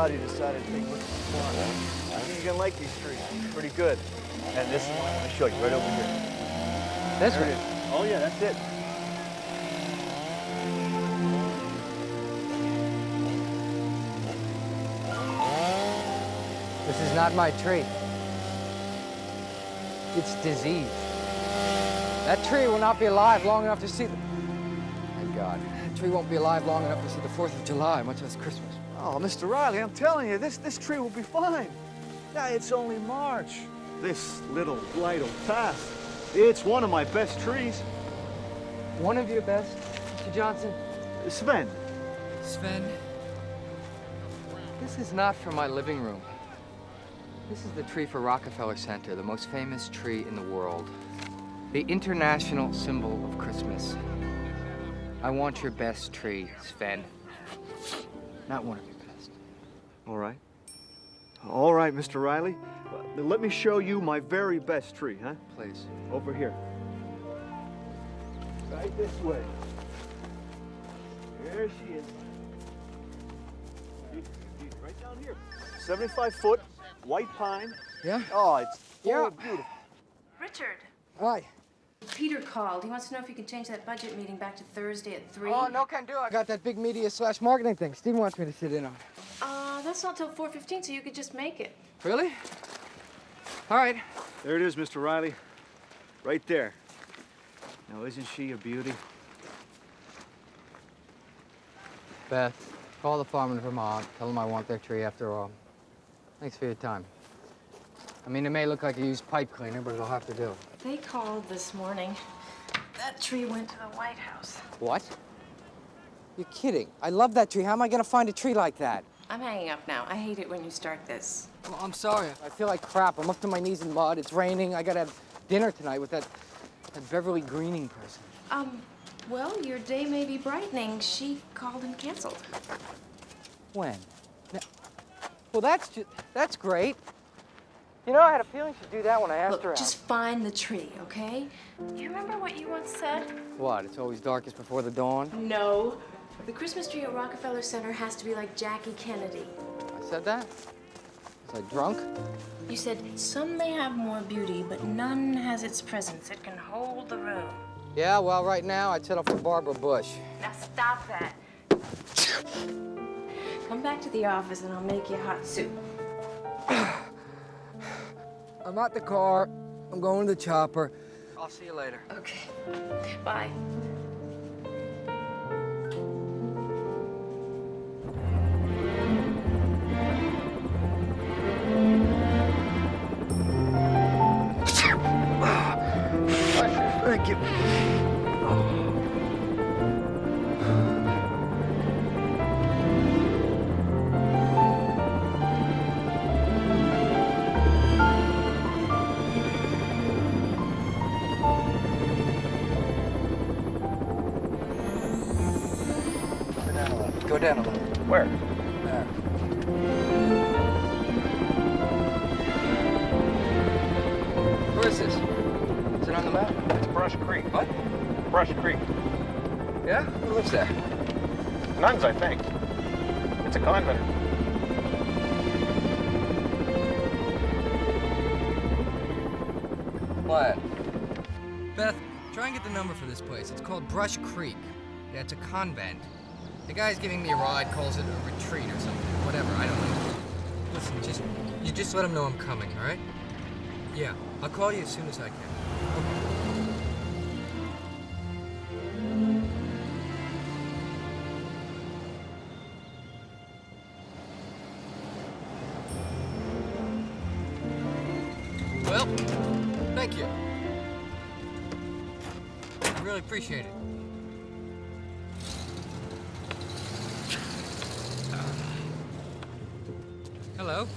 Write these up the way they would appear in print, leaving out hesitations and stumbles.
proud you decided to take with the farm. I think you're gonna like these trees. Pretty good. And this is one I'm gonna show you right over here. This There one? it is. Oh yeah, that's it. This is not my tree. It's diseased. That tree will not be alive long enough to see the... Thank God. That tree won't be alive long enough to see the 4th of July, much less Christmas. Oh, Mr. Riley, I'm telling you, this tree will be fine. Yeah, it's only March. This little blight will pass. It's one of my best trees. One of your best, Mr. Johnson? Sven. Sven, this is not for my living room. This is the tree for Rockefeller Center, the most famous tree in the world. The international symbol of Christmas. I want your best tree, Sven. Not one of your best. All right. All right, Mr. Riley. Then let me show you my very best tree, huh? Please. Over here. Right this way. There she is. Right down here. 75 foot, white pine. Yeah? Oh, it's Yeah. beautiful. Richard, Why? Peter called. He wants to know if you can change that budget meeting back to Thursday at 3. Oh, no can do. I got that big media/marketing thing Steve wants me to sit in on. That's not till 4:15, so you could just make it. Really? All right. There it is, Mr. Riley. Right there. Now, isn't she a beauty? Beth, call the farm in Vermont. Tell them I want their tree after all. Thanks for your time. I mean, it may look like a used pipe cleaner, but it'll have to do. They called this morning. That tree went to the White House. What? You're kidding. I love that tree. How am I gonna find a tree like that? I'm hanging up now. I hate it when you start this. Well, I'm sorry. I feel like crap. I'm up to my knees in mud. It's raining. I gotta have dinner tonight with that Beverly Greening person. Well, your day may be brightening. She called and canceled. When? No. Well, that's great. You know, I had a feeling she'd do that when I asked her Look, out. just find the tree, okay? You remember what you once said? What? It's always darkest before the dawn? No. The Christmas tree at Rockefeller Center has to be like Jackie Kennedy. I said that? Was I drunk? You said, some may have more beauty, but none has its presence. It can hold the room. Yeah, well, right now, I'd settle for Barbara Bush. Now stop that. Come back to the office and I'll make you hot soup. I'm at the car. I'm going to the chopper. I'll see you later. Okay. Bye. Thank you. Go down a little. Where? There. Where is this? Is it on the map? It's Brush Creek. What? Brush Creek. Yeah? Who lives there? Nuns, I think. It's a convent. What? Beth, try and get the number for this place. It's called Brush Creek. Yeah, it's a convent. The guy's giving me a ride, calls it a retreat or something. Whatever, I don't know. Listen, you just let him know I'm coming, all right? Yeah, I'll call you as soon as I can. Okay. Well, thank you. I really appreciate it. Hello.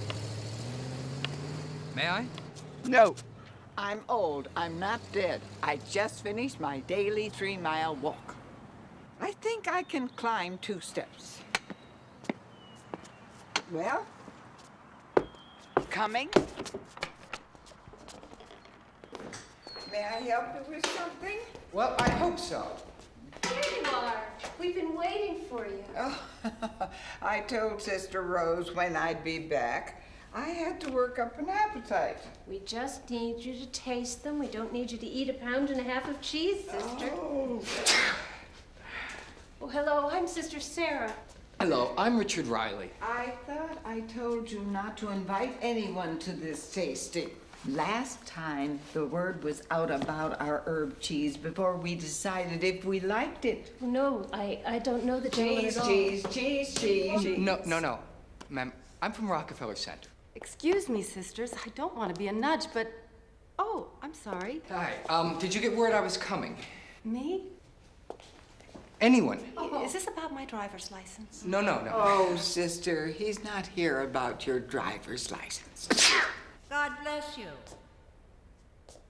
May I? No. I'm old. I'm not dead. I just finished my daily 3-mile walk. I think I can climb 2 steps. Well, coming? May I help you with something? Well, I hope so. Get in are. We've been waiting for you. Oh, I told Sister Rose when I'd be back. I had to work up an appetite. We just need you to taste them. We don't need you to eat 1.5 pounds of cheese, sister. Oh. Oh, hello, I'm Sister Sarah. Hello, I'm Richard Riley. I thought I told you not to invite anyone to this tasting. Last time, the word was out about our herb cheese before we decided if we liked it. No, I don't know the gentleman at all. Cheese. No. Ma'am, I'm from Rockefeller Center. Excuse me, sisters. I don't want to be a nudge, but... Oh, I'm sorry. Hi. Did you get word I was coming? Me? Anyone? Is this about my driver's license? No. Oh, sister, he's not here about your driver's license. God bless you.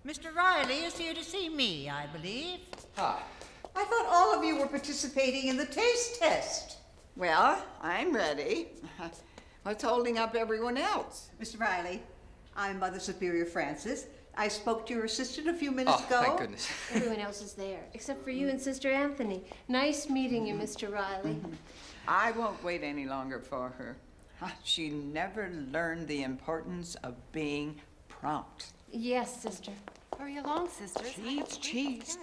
Mr. Riley is here to see me, I believe. Ah. I thought all of you were participating in the taste test. Well, I'm ready. What's holding up everyone else? Mr. Riley, I'm Mother Superior Francis. I spoke to your assistant a few minutes ago. Oh, thank goodness. Everyone else is there, except for you and Sister Anthony. Nice meeting you, Mr. Riley. I won't wait any longer for her. She never learned the importance of being prompt. Yes, sister. Hurry along, sisters. Cheese.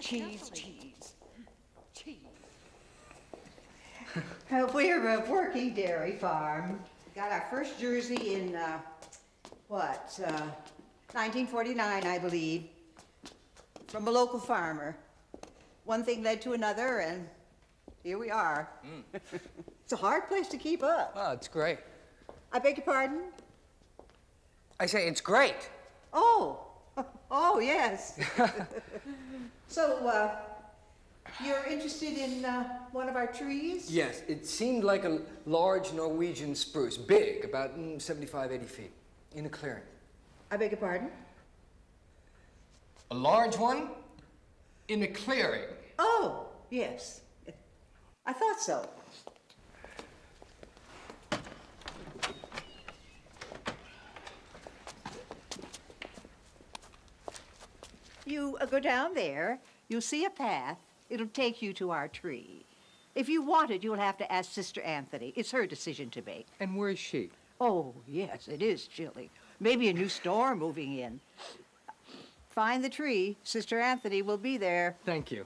We're a working dairy farm. Got our first Jersey in, 1949, I believe, from a local farmer. One thing led to another, and here we are. It's a hard place to keep up. Oh, it's great. I beg your pardon? I say it's great. Oh, yes. So, you're interested in one of our trees? Yes, it seemed like a large Norwegian spruce, big, about 75, 80 feet, in a clearing. I beg your pardon? A large one in a clearing. Oh, yes. I thought so. You go down there, you'll see a path. It'll take you to our tree. If you want it, you'll have to ask Sister Anthony. It's her decision to make. And where is she? Oh, yes, it is chilly. Maybe a new storm moving in. Find the tree. Sister Anthony will be there. Thank you.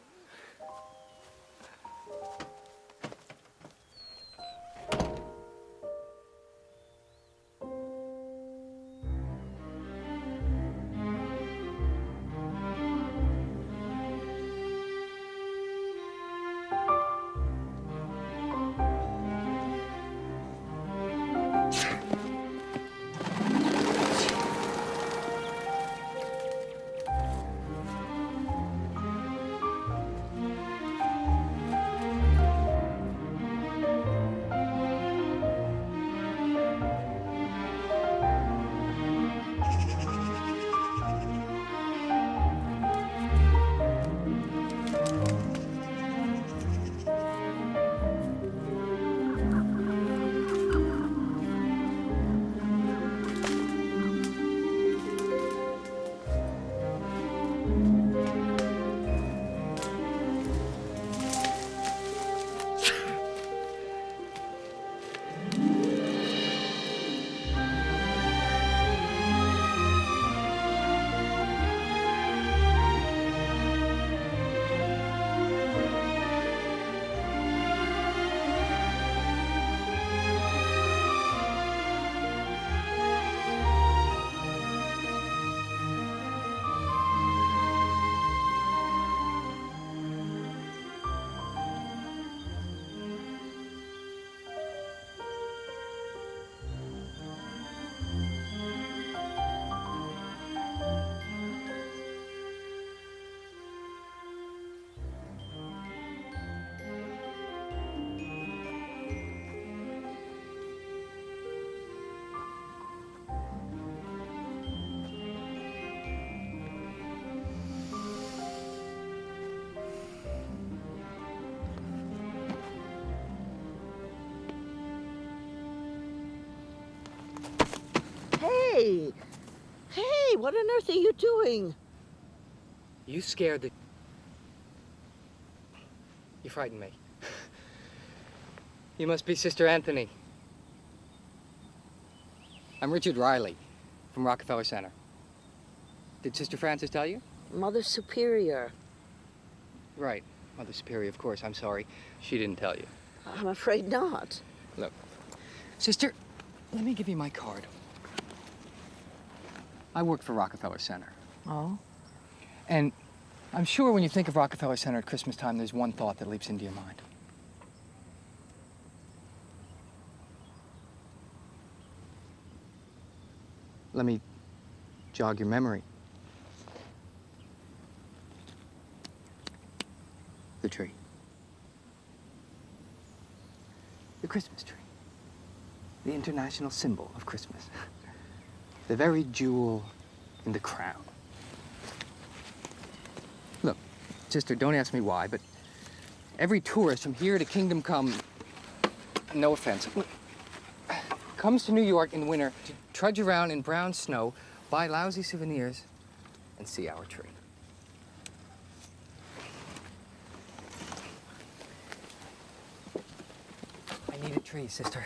Hey! Hey, what on earth are you doing? You scared You frightened me. You must be Sister Anthony. I'm Richard Riley from Rockefeller Center. Did Sister Frances tell you? Mother Superior. Right. Mother Superior, of course. I'm sorry. She didn't tell you. I'm afraid not. Look, Sister, let me give you my card. I work for Rockefeller Center. Oh? And I'm sure when you think of Rockefeller Center at Christmas time, there's one thought that leaps into your mind. Let me jog your memory. The tree. The Christmas tree. The international symbol of Christmas. The very jewel in the crown. Look, Sister, don't ask me why, but every tourist from here to Kingdom Come, no offense, comes to New York in winter to trudge around in brown snow, buy lousy souvenirs, and see our tree. I need a tree, Sister.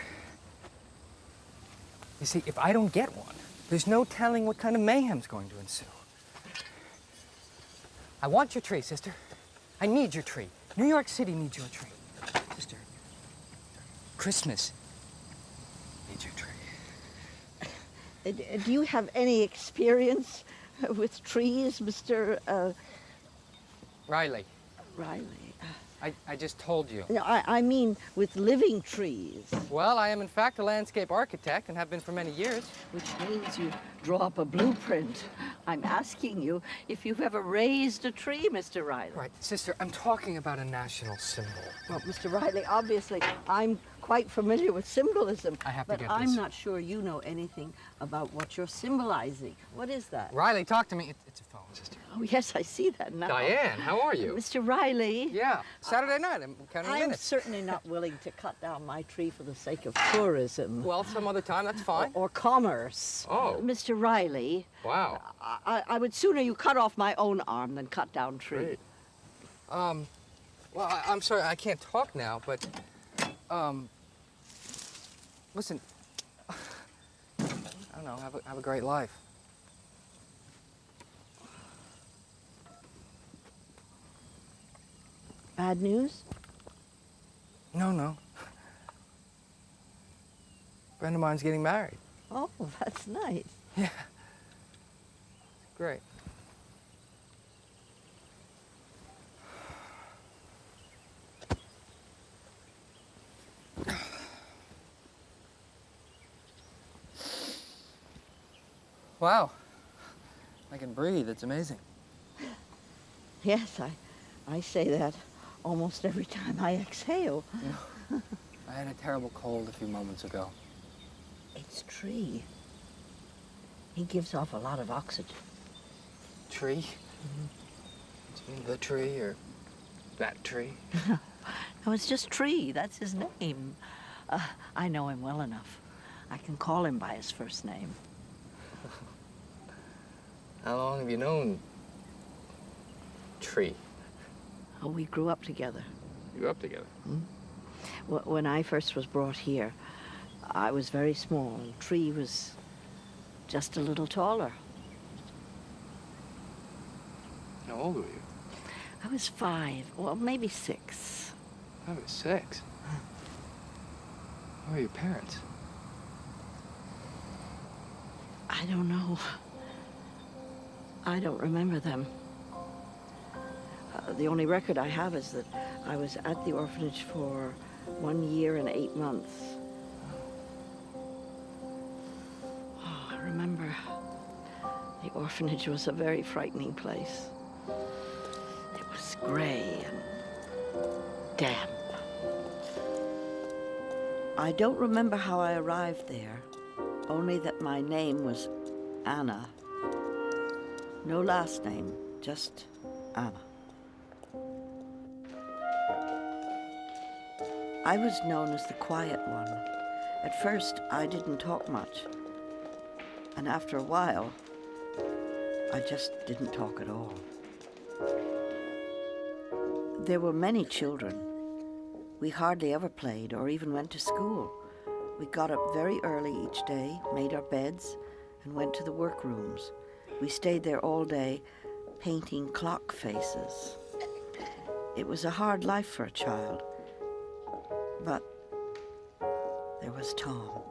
You see, if I don't get one, there's no telling what kind of mayhem's going to ensue. I want your tree, Sister. I need your tree. New York City needs your tree. Sister, Christmas needs your tree. Do you have any experience with trees, Mr. Riley, Riley? I just told you. No, I mean with living trees, Well, I am in fact a landscape architect and have been for many years. which means you draw up a blueprint. I'm asking you if you've ever raised a tree, Mr. Riley. Right, Sister, I'm talking about a national symbol. Well, Mr. Riley, obviously, I'm quite familiar with symbolism. I have to but get I'm this. not sure you know anything about what you're symbolizing. What is that? Riley, talk to me. It's a phone, Sister. Oh, yes, I see that now. Diane, how are you? Mr. Riley. Yeah, Saturday night. I'm counting I'm minutes. certainly not willing to cut down my tree for the sake of tourism. Well, some other time, that's fine. Or commerce. Oh. Mr. Riley, Wow. I would sooner you cut off my own arm than cut down tree. Great. Well, I'm sorry, I can't talk now, but, listen, I don't know, have a great life. Bad news? No. A friend of mine's getting married. Oh, that's nice. Yeah. Great. Wow. I can breathe. It's amazing. Yes, I say that almost every time I exhale. I had a terrible cold a few moments ago. It's Tree. He gives off a lot of oxygen. Tree? Do you mean the tree or that tree? No, it's just Tree. That's his name. I know him well enough. I can call him by his first name. How long have you known Tree? Oh, we grew up together. You grew up together? When I first was brought here, I was very small, and Tree was just a little taller. How old were you? I was 5, well, maybe 6. I was 6. Who are your parents? I don't know. I don't remember them. The only record I have is that I was at the orphanage for 1 year and 8 months. Oh, I remember the orphanage was a very frightening place. It was gray and damp. I don't remember how I arrived there, only that my name was Anna. No last name, just Anna. I was known as the quiet one. At first, I didn't talk much. And after a while, I just didn't talk at all. There were many children We hardly ever played or even went to school. We got up very early each day, made our beds, and went to the workrooms. We stayed there all day, painting clock faces. It was a hard life for a child, but there was Tom.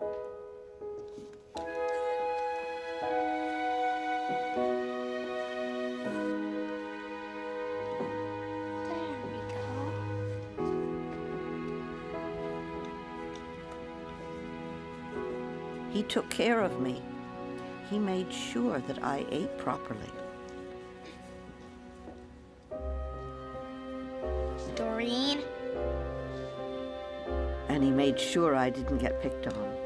He took care of me. He made sure that I ate properly. Doreen? And he made sure I didn't get picked on.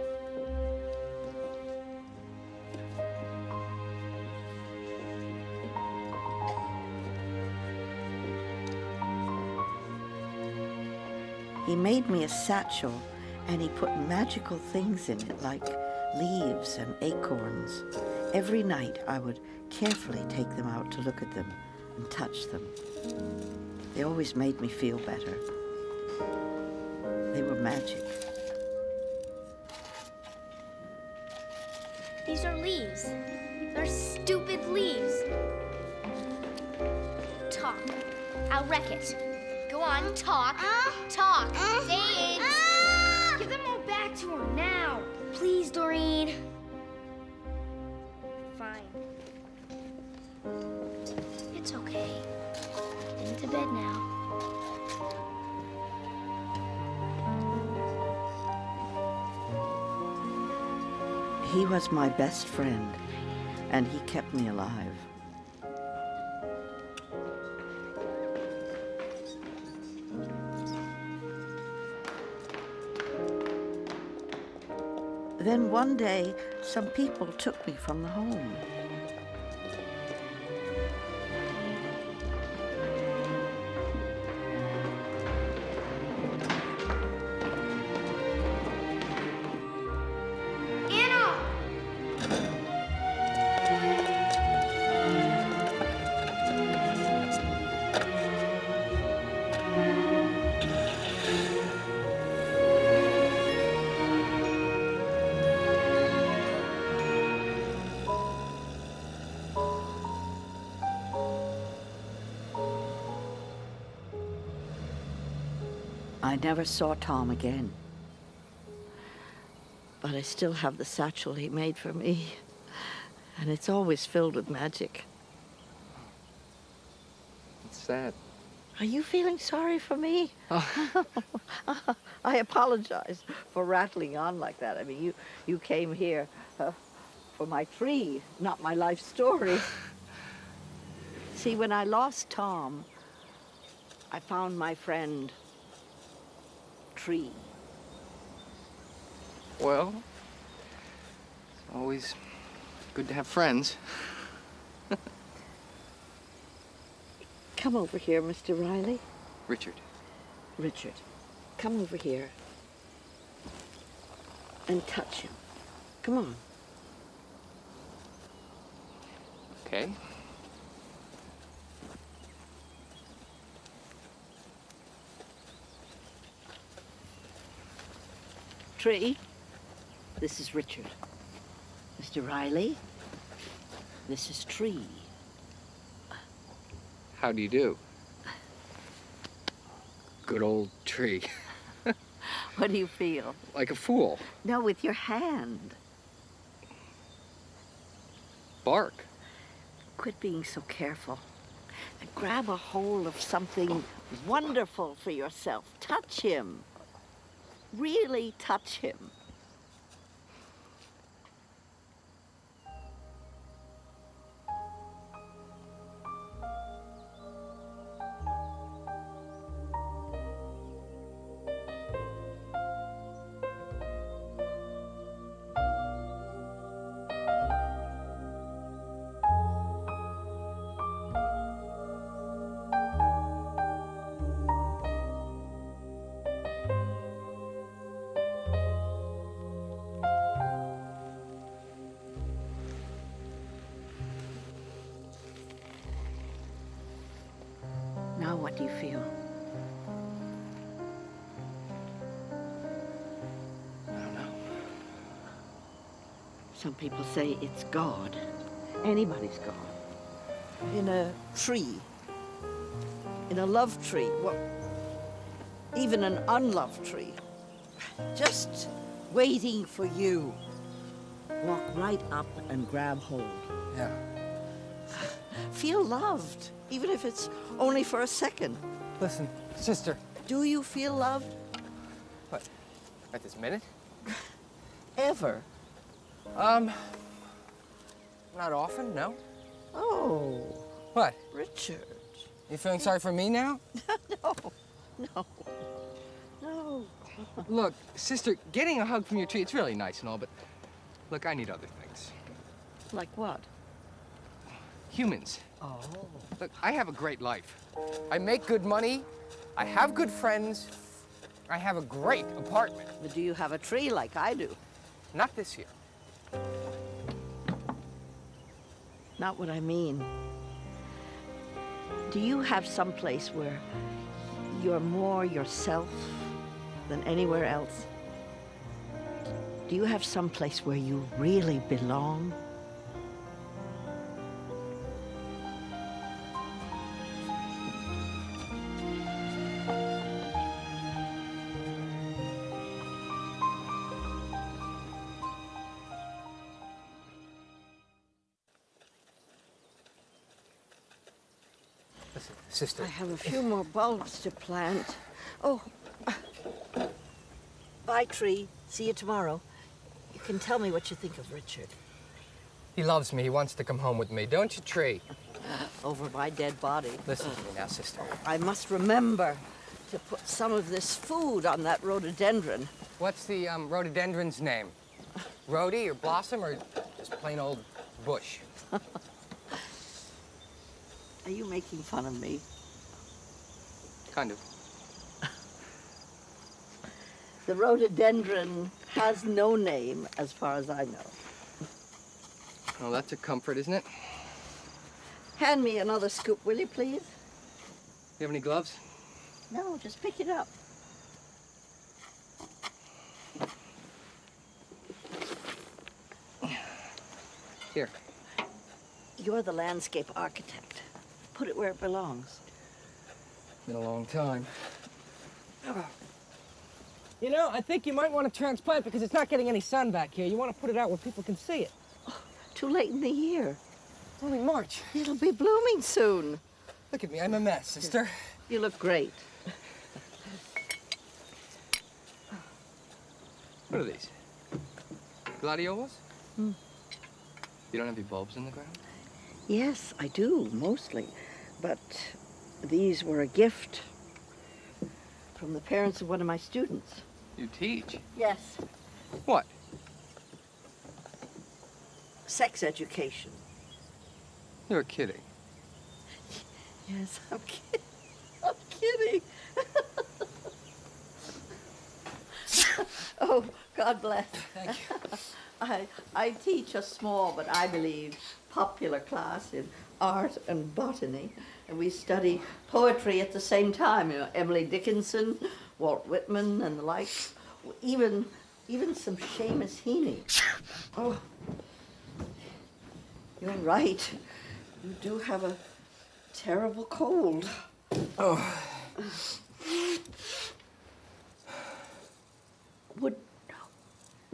He made me a satchel, and he put magical things in it, like leaves and acorns. Every night I would carefully take them out to look at them and touch them. They always made me feel better. They were magic. These are leaves. They're stupid leaves. Talk. I'll wreck it. Go on, talk. Talk. Say it. Give them all back to her now. Please, Doreen. Fine. It's okay. Into bed now. He was my best friend, and he kept me alive. Then one day, some people took me from the home. I never saw Tom again. But I still have the satchel he made for me, and it's always filled with magic. It's sad. Are you feeling sorry for me? I apologize for rattling on like that. I mean, you came here for my tree, not my life story. See, when I lost Tom, I found my friend Tree. Well, it's always good to have friends. Come over here, Mr. Riley. Richard. Richard, come over here and touch him. Come on. Okay. Tree, this is Richard. Mr. Riley, this is Tree. How do you do? Good old Tree. What do you feel? Like a fool. No, with your hand. Bark. Quit being so careful. And grab a hold of something wonderful for yourself. Touch him. Really touch him. Now what do you feel? Some people say it's God. Anybody's God. In a tree. In a love tree. Well, even an unloved tree. Just waiting for you. Walk right up and grab hold. Yeah. Feel loved, even if it's only for a second. Listen, sister. Do you feel loved? What? At this minute? Ever? Not often, no. Oh, What? Richard. You feeling sorry for me now? No. Look, sister, getting a hug from your tree, it's really nice and all, but look, I need other things. Like what? Humans. Oh. Look, I have a great life. I make good money, I have good friends, I have a great apartment. But do you have a tree like I do? Not this year. Not what I mean. Do you have some place where you're more yourself than anywhere else? Do you have some place where you really belong? Listen, sister. I have a few more bulbs to plant. Oh. Bye, tree. See you tomorrow. You can tell me what you think of Richard. He loves me. He wants to come home with me. Don't you, Tree? Over my dead body. Listen to me now, sister. I must remember to put some of this food on that rhododendron. What's the rhododendron's name? Rhodey or Blossom or just plain old bush? Are you making fun of me? Kind of. The rhododendron has no name, as far as I know. Well, that's a comfort, isn't it? Hand me another scoop, will you, please? You have any gloves? No, just pick it up. Here. You're the landscape architect. Put it where it belongs. Been a long time. You know, I think you might want to transplant because it's not getting any sun back here. You want to put it out where people can see it. Oh, too late in the year. It's only March. It'll be blooming soon. Look at me, I'm a mess, sister. You look great. What are these? Gladiolas? You don't have any bulbs in the ground? Yes, I do, mostly. But these were a gift from the parents of one of my students. You teach? Yes. What? Sex education. You're kidding. Yes, I'm kidding. I'm kidding. Oh, God bless. Thank you. I teach a small, but I believe, popular class in art and botany. And we study poetry at the same time. You know, Emily Dickinson, Walt Whitman, and the like. Even some Seamus Heaney. Oh, you're right. You do have a terrible cold. Oh.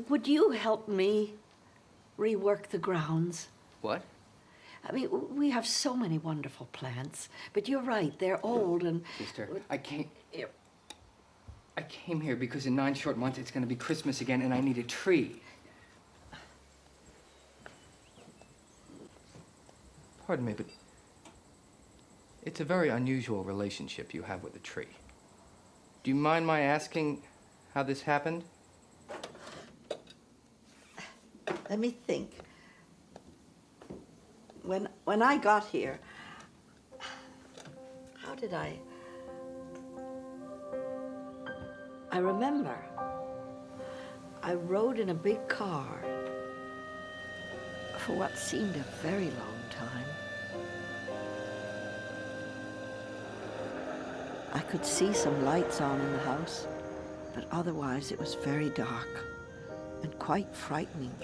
Would you help me rework the grounds? What? I mean, we have so many wonderful plants, but you're right, they're old and... Sister, I came here because in 9 short months it's going to be Christmas again and I need a tree. Pardon me, but it's a very unusual relationship you have with a tree. Do you mind my asking how this happened? Let me think. When I got here, how did I remember. I rode in a big car for what seemed a very long time. I could see some lights on in the house, but otherwise it was very dark and quite frightening.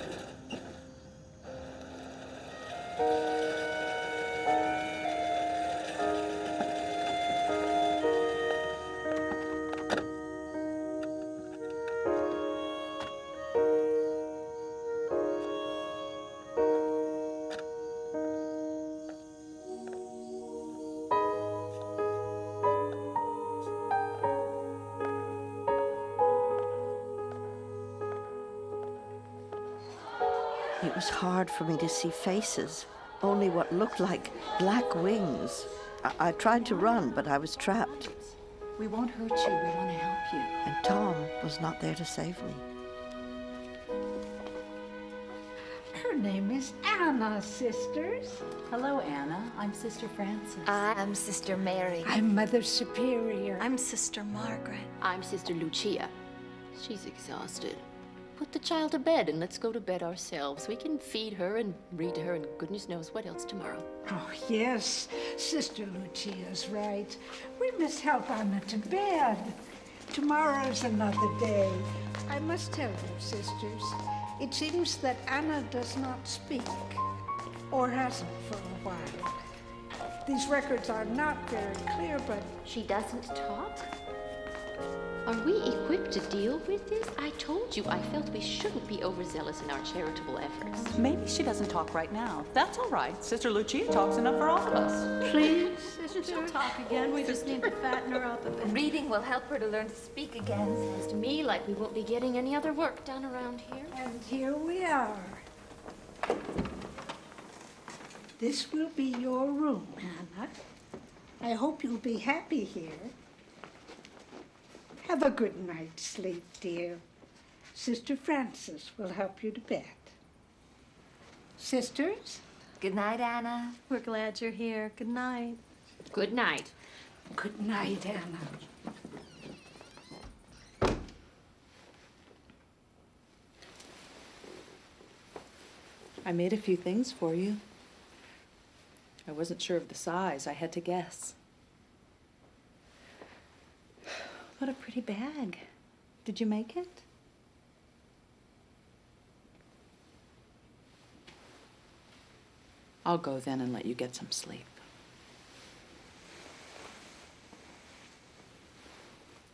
It was hard for me to see faces, only what looked like black wings. I tried to run, but I was trapped. We won't hurt you. We want to help you. And Tom was not there to save me. Her name is Anna, sisters. Hello, Anna. I'm Sister Frances. I'm Sister Mary. I'm Mother Superior. I'm Sister Margaret. I'm Sister Lucia. She's exhausted. Put the child to bed and let's go to bed ourselves. We can feed her and read to her and goodness knows what else tomorrow. Oh, yes, Sister Lucia's right. We must help Anna to bed. Tomorrow's another day. I must tell you, sisters, it seems that Anna does not speak, or hasn't for a while. These records are not very clear, but... She doesn't talk? Are we equipped to deal with this? I told you I felt we shouldn't be overzealous in our charitable efforts. Maybe she doesn't talk right now. That's all right. Sister Lucia talks enough for all of us. Please, She'll talk again. We just need to fatten her up a bit. Reading will help her to learn to speak again. Sounds to me like we won't be getting any other work done around here. And here we are. This will be your room, Anna. I hope you'll be happy here. Have a good night's sleep, dear. Sister Frances will help you to bed. Sisters? Good night, Anna. We're glad you're here. Good night. Good night. Good night, Anna. I made a few things for you. I wasn't sure of the size. I had to guess. What a pretty bag. Did you make it? I'll go then and let you get some sleep.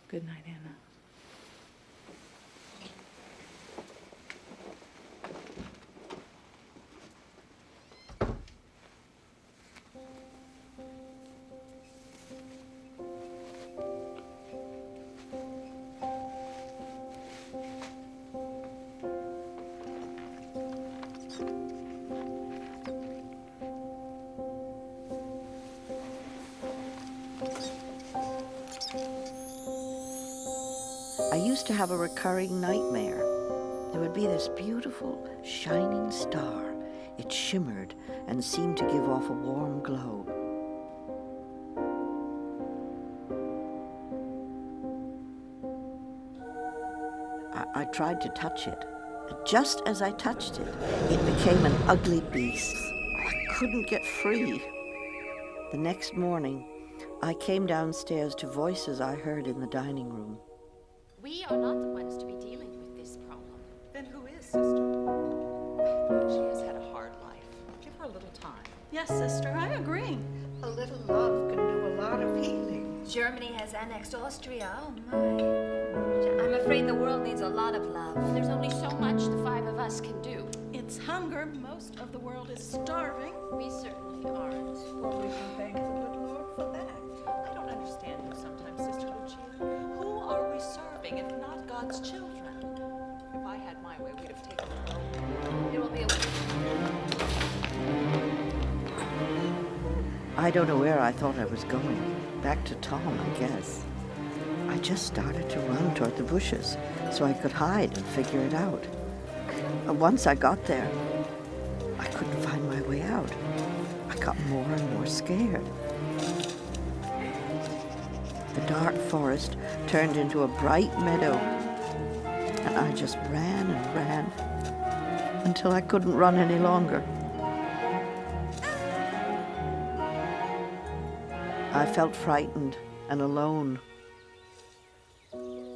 Good night, Anna. I used to have a recurring nightmare. There would be this beautiful, shining star. It shimmered and seemed to give off a warm glow. I tried to touch it. Just as I touched it, it became an ugly beast. I couldn't get free. The next morning, I came downstairs to voices I heard in the dining room. We are not the ones to be dealing with this problem. Then who is, Sister? She has had a hard life. Give her a little time. Yes, sister, I agree. A little love can do a lot of healing. Germany has annexed Austria. Oh, my. I'm afraid the world needs a lot of love. There's only so much the five of us can do. It's hunger. Most of the world is starving. We certainly aren't. Well, we can thank the good Lord for that. I don't understand you sometimes, Sister Lucia. Who are we serving if not God's children? If I had my way, we'd have taken her. There will be a I don't know where I thought I was going. Back to Tom, I guess. I just started to run toward the bushes so I could hide and figure it out. Once I got there, I couldn't find my way out. I got more and more scared. The dark forest turned into a bright meadow, and I just ran and ran until I couldn't run any longer. I felt frightened and alone.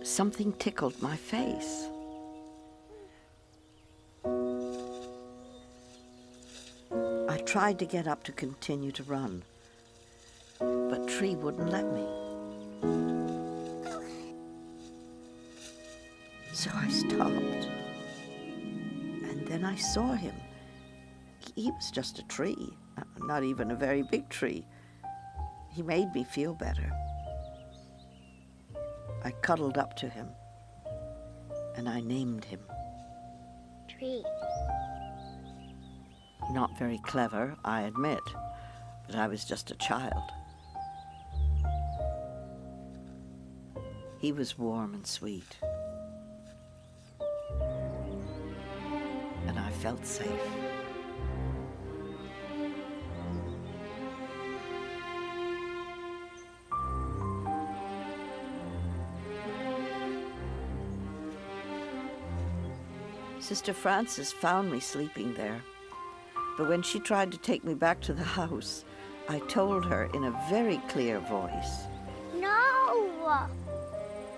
Something tickled my face. I tried to get up to continue to run, but Tree wouldn't let me. So I stopped. And then I saw him. He was just a tree, not even a very big tree. He made me feel better. I cuddled up to him, and I named him. Tree. Not very clever, I admit, but I was just a child. He was warm and sweet. And I felt safe. Sister Frances found me sleeping there. But when she tried to take me back to the house, I told her in a very clear voice. No!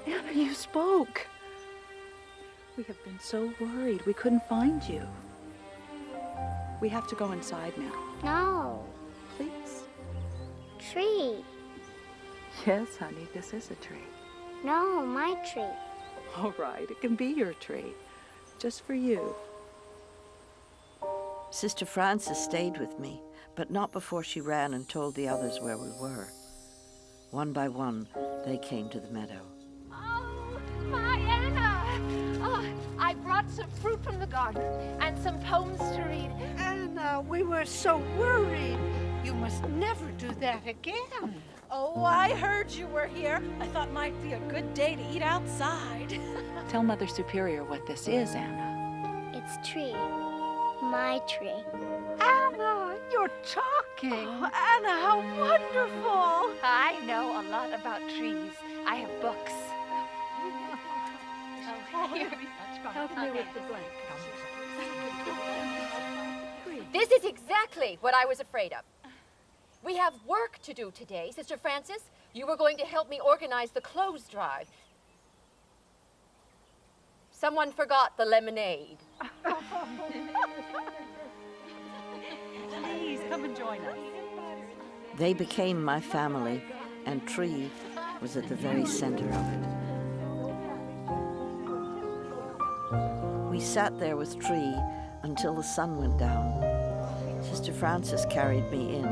Anna, you spoke. We have been so worried we couldn't find you. We have to go inside now. No. Please. Tree. Yes, honey, this is a tree. No, my tree. All right, it can be your tree. Just for you. Sister Frances stayed with me, but not before she ran and told the others where we were. One by one, they came to the meadow. Oh, my Anna! Oh, I brought some fruit from the garden and some poems to read. Anna, we were so worried. You must never do that again. Oh, I heard you were here. I thought might be a good day to eat outside. Tell Mother Superior what this is, Anna. It's Tree. My tree. Anna, you're talking. Oh, Anna, how wonderful. I know a lot about trees. I have books. Help me with the blanket. This is exactly what I was afraid of. We have work to do today. Sister Frances, you were going to help me organize the clothes drive. Someone forgot the lemonade. Please, come and join us. They became my family, and Tree was at the very center of it. We sat there with Tree until the sun went down. Sister Frances carried me in,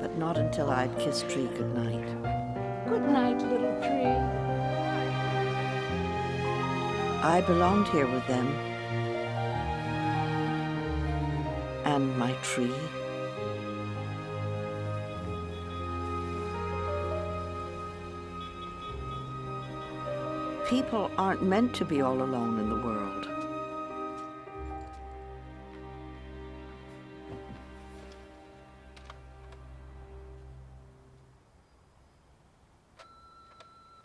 but not until I'd kissed Tree goodnight. Good night, little tree. I belonged here with them. And my tree. People aren't meant to be all alone in the world.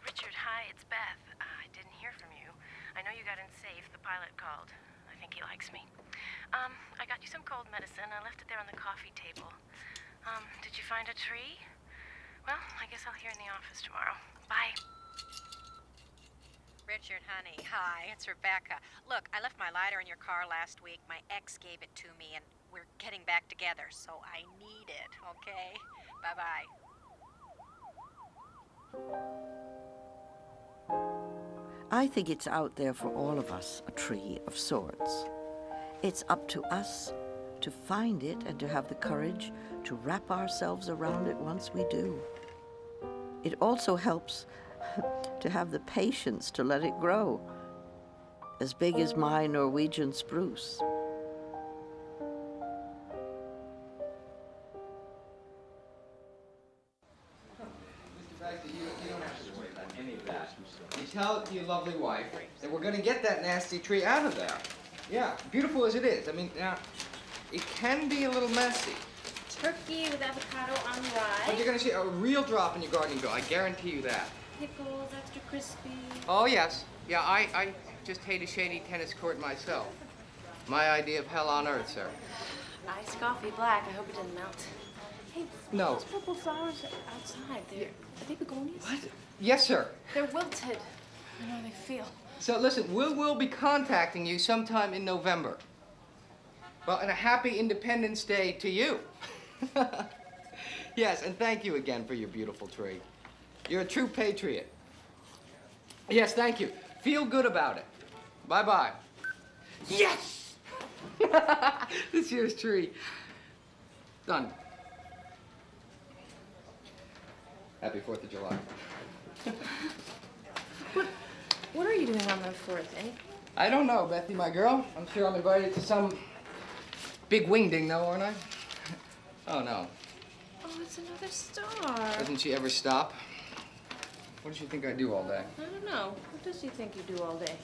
Richard, hi, it's Beth. I didn't hear from you. I know you got in safe. The pilot called. I think he likes me. I got you some cold medicine. I left it there on the coffee table. Did you find a tree? Well, I guess I'll hear in the office tomorrow. Bye. Richard, honey, hi, it's Rebecca. Look, I left my lighter in your car last week. My ex gave it to me, and we're getting back together, so I need it, okay? Bye-bye. I think it's out there for all of us, a tree of sorts. It's up to us to find it and to have the courage to wrap ourselves around it once we do. It also helps to have the patience to let it grow, as big as my Norwegian spruce. You tell your lovely wife that we're going to get that nasty tree out of there. Yeah, beautiful as it is. I mean, now, it can be a little messy. Turkey with avocado on rye. But you're going to see a real drop in your gardening bill. I guarantee you that. Pickles, extra crispy. Oh, yes. Yeah, I just hate a shady tennis court myself. My idea of hell on earth, sir. Iced coffee black. I hope it didn't melt. Hey, No. those purple flowers outside, are they begonias? What? Yes, sir. They're wilted. I know how they feel. So listen, we'll be contacting you sometime in November. Well, and a happy Independence Day to you. Yes, and thank you again for your beautiful tree. You're a true patriot. Yes, thank you. Feel good about it. Bye-bye. Yes! This year's tree. Done. Happy 4th of July. What are you doing on the 4th, eh? I don't know, Bethy, my girl. I'm sure I'm invited to some big wingding, though, aren't I? Oh, no. Oh, it's another star. Doesn't she ever stop? What does she think I do all day? I don't know. What does she think you do all day?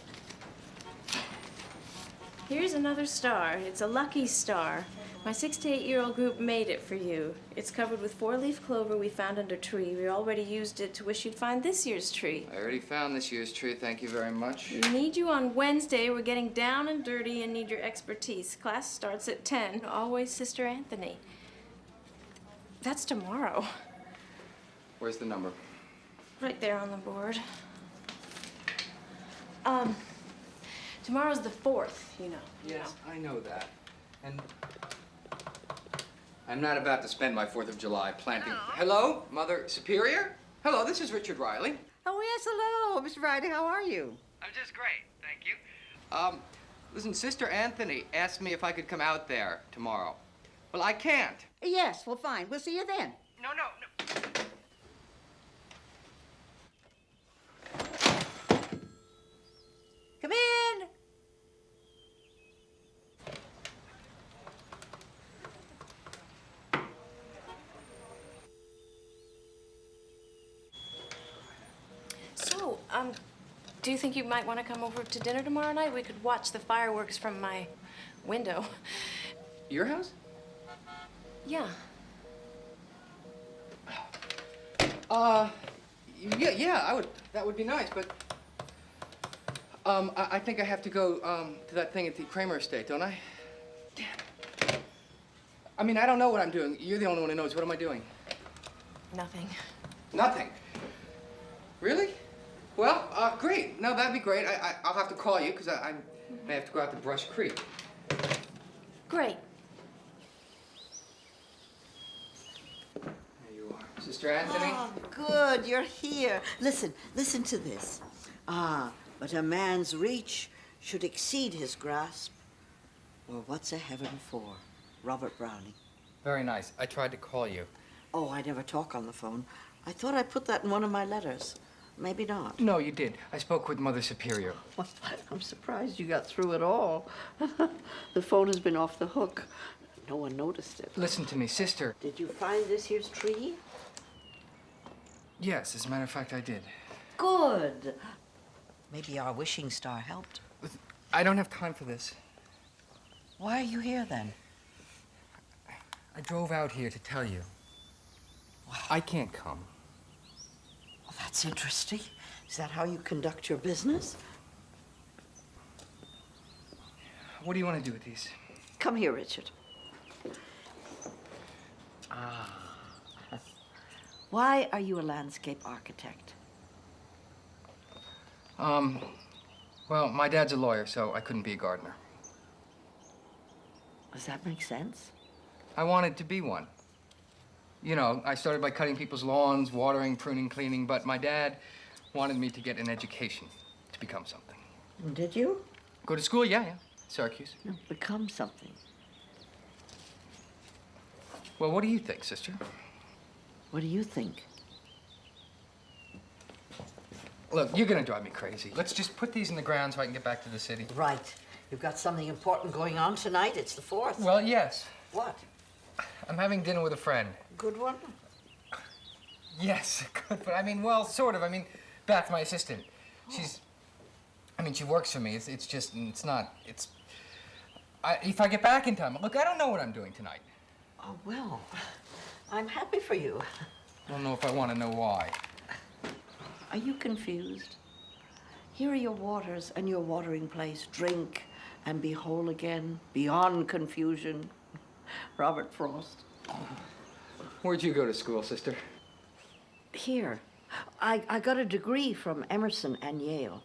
Here's another star. It's a lucky star. My 6 to 8-year-old group made it for you. It's covered with 4-leaf clover we found under a tree. We already used it to wish you'd find this year's tree. I already found this year's tree. Thank you very much. We need you on Wednesday. We're getting down and dirty and need your expertise. Class starts at 10. Always Sister Anthony. That's tomorrow. Where's the number? Right there on the board. Tomorrow's the 4th, you know. Yes, I know that. And I'm not about to spend my 4th of July planting. Hello, Mother Superior? Hello, this is Richard Riley. Oh, yes, hello, Mr. Riley. How are you? I'm just great, thank you. Listen, Sister Anthony asked me if I could come out there tomorrow. Well, I can't. Yes, well, fine. We'll see you then. No. Come in. So, do you think you might want to come over to dinner tomorrow night? We could watch the fireworks from my window. Your house? Yeah. Yeah, I would. That would be nice, but I think I have to go to that thing at the Kramer estate, don't I? Damn. I mean, I don't know what I'm doing. You're the only one who knows. What am I doing? Nothing. Nothing. Really? Well, great. No, that'd be great. I'll have to call you because I may have to go out to Brush Creek. Great. There you are, Sister Anthony. Oh, good, you're here. Listen to this. But a man's reach should exceed his grasp. Or what's a heaven for? Robert Browning. Very nice. I tried to call you. Oh, I never talk on the phone. I thought I put that in one of my letters. Maybe not. No, you did. I spoke with Mother Superior. Well, I'm surprised you got through at all. The phone has been off the hook. No one noticed it. Listen to me, sister. Did you find this year's tree? Yes, as a matter of fact, I did. Good. Maybe our wishing star helped. I don't have time for this. Why are you here then? I drove out here to tell you. I can't come. Well, that's interesting. Is that how you conduct your business? What do you want to do with these? Come here, Richard. Why are you a landscape architect? Well, my dad's a lawyer, so I couldn't be a gardener. Does that make sense? I wanted to be one. You know, I started by cutting people's lawns, watering, pruning, cleaning, but my dad wanted me to get an education to become something. Did you? Go to school? Yeah. Syracuse. No, become something. Well, what do you think, sister? What do you think? Look, you're gonna drive me crazy. Let's just put these in the ground so I can get back to the city. Right. You've got something important going on tonight. It's the 4th. Well, yes. What? I'm having dinner with a friend. Good one? Yes, good, but I mean, well, sort of. I mean, Beth, my assistant. She works for me. If I get back in time, look, I don't know what I'm doing tonight. Oh, well, I'm happy for you. I don't know if I want to know why. Are you confused? Here are your waters and your watering place. Drink and be whole again, beyond confusion. Robert Frost. Where'd you go to school, sister? Here. I got a degree from Emerson and Yale,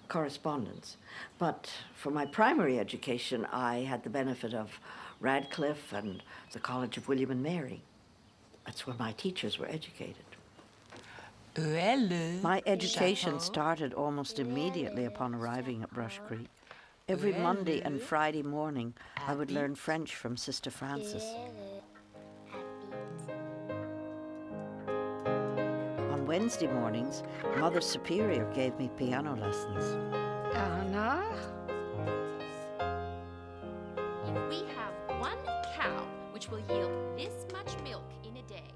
correspondence. But for my primary education, I had the benefit of Radcliffe and the College of William and Mary. That's where my teachers were educated. My education started almost immediately upon arriving at Brush Creek. Every Monday and Friday morning, I would learn French from Sister Frances. On Wednesday mornings, Mother Superior gave me piano lessons. Anna? If we have one cow which will yield this much milk in a day,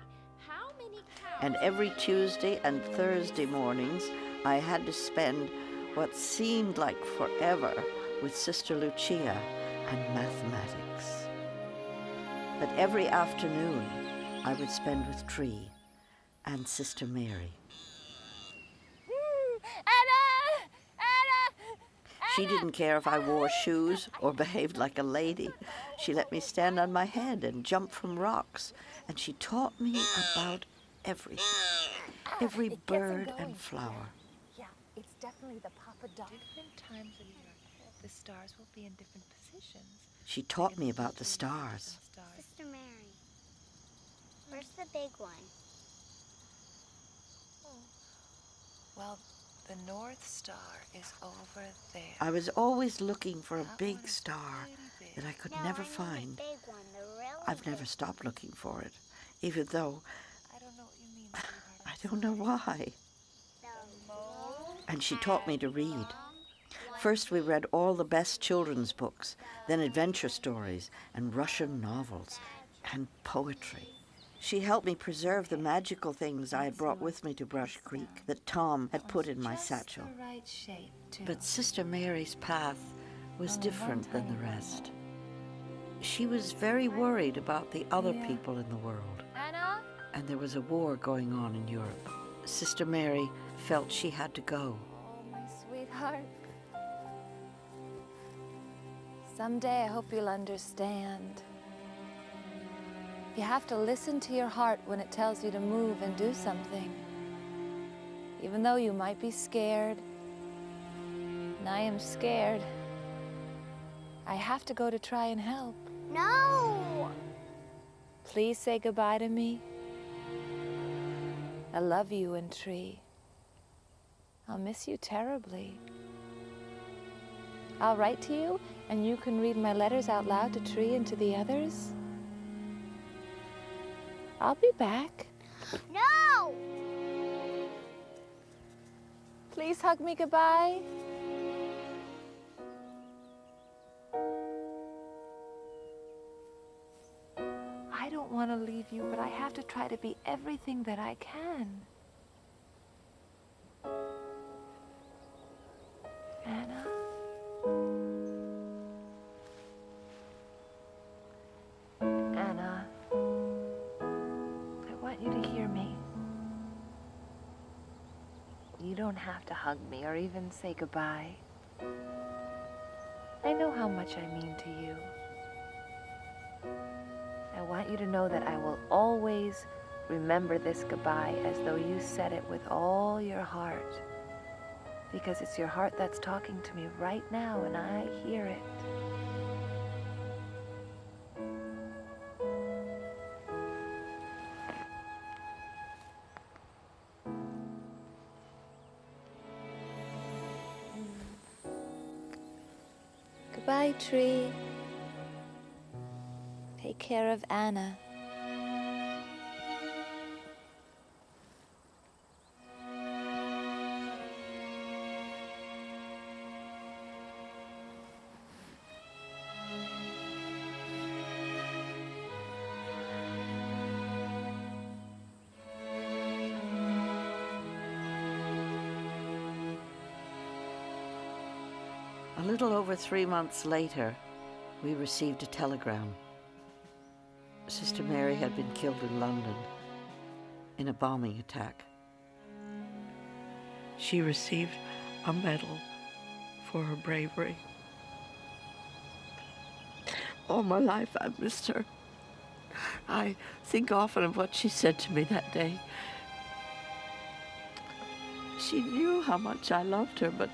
how many cows... And every Tuesday and Thursday mornings, I had to spend what seemed like forever with Sister Lucia and mathematics. But every afternoon, I would spend with Tree and Sister Mary. She didn't care if I wore shoes or behaved like a lady. She let me stand on my head and jump from rocks, and she taught me about everything, every bird and flower. Yeah, it's definitely the Papa Doc. Different times of year, the stars will be in different positions. She taught me about the stars. Sister Mary, where's the big one? Well, the North Star is over there. I was always looking for a big star that I could never find. The big one, the really I've never stopped looking for it, even though I don't know what you mean. I don't know why. And she taught me to read. First we read all the best children's books, then adventure stories and Russian novels and poetry. She helped me preserve the magical things I had brought with me to Brush Creek that Tom had put in my satchel. But Sister Mary's path was different than the rest. She was very worried about the other people in the world. Anna? And there was a war going on in Europe. Sister Mary felt she had to go. Oh, my sweetheart. Someday I hope you'll understand. You have to listen to your heart when it tells you to move and do something. Even though you might be scared, and I am scared, I have to go to try and help. No! Please say goodbye to me. I love you and Tree. I'll miss you terribly. I'll write to you, and you can read my letters out loud to Tree and to the others. I'll be back. No! Please hug me goodbye. I don't want to leave you, but I have to try to be everything that I can. Anna? Anna, I want you to hear me. You don't have to hug me or even say goodbye. I know how much I mean to you. I want you to know that I will always remember this goodbye as though you said it with all your heart. Because it's your heart that's talking to me right now, and I hear it. Goodbye, Tree. Take care of Anna. A little over 3 months later, we received a telegram. Sister Mary had been killed in London in a bombing attack. She received a medal for her bravery. All my life I've missed her. I think often of what she said to me that day. She knew how much I loved her, but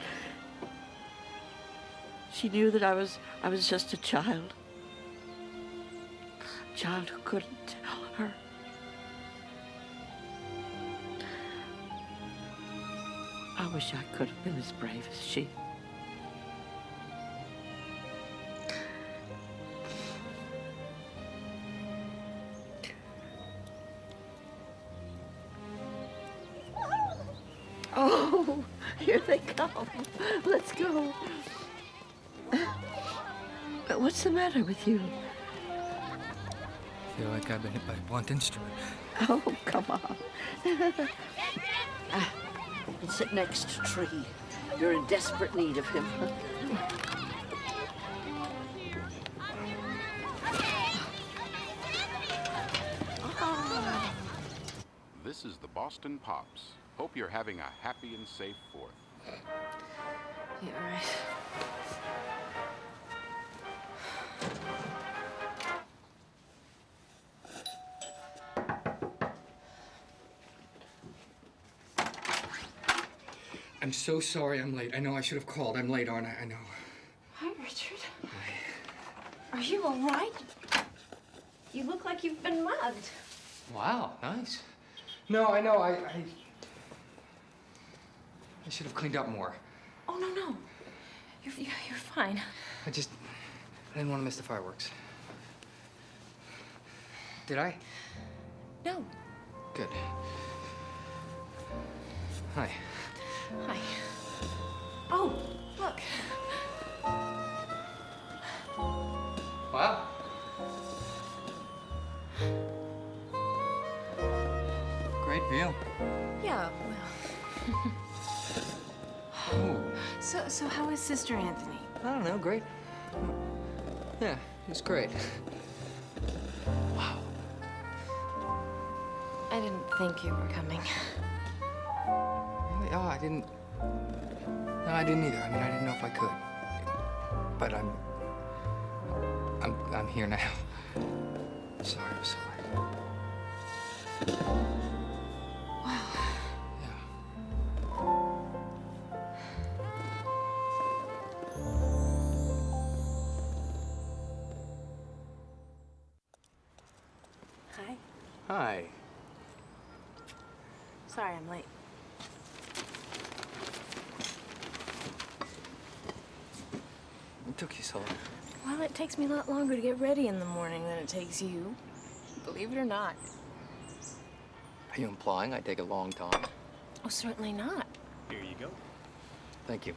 she knew that I was just a child. child who couldn't tell her. I wish I could have been as brave as she. Oh, here they come. Let's go. What's the matter with you? I feel like I've been hit by a blunt instrument. Oh, come on. Sit next to Tree. You're in desperate need of him. This is the Boston Pops. Hope you're having a happy and safe 4th. Yeah, right. I'm so sorry I'm late. I know I should have called. I'm late, aren't I? I know. Hi, Richard. Are you all right? You look like you've been mugged. Wow, nice. No, I know. I should have cleaned up more. Oh, no. You're fine. I didn't want to miss the fireworks. Did I? No. Good. Hi. Hi. Oh, look. Wow. Great view. Yeah, well. Ooh. So how is Sister Anthony? I don't know, great. Yeah, it's great. Wow. I didn't think you were coming. Really? Oh, I didn't. No, I didn't either. I mean, I didn't know if I could. But I'm here now. Sorry, I'm sorry. Wow. Hi. Hi. Sorry I'm late. What took you so long? Well, it takes me a lot longer to get ready in the morning than it takes you. Believe it or not. Are you implying I take a long time? Oh, certainly not. Here you go. Thank you.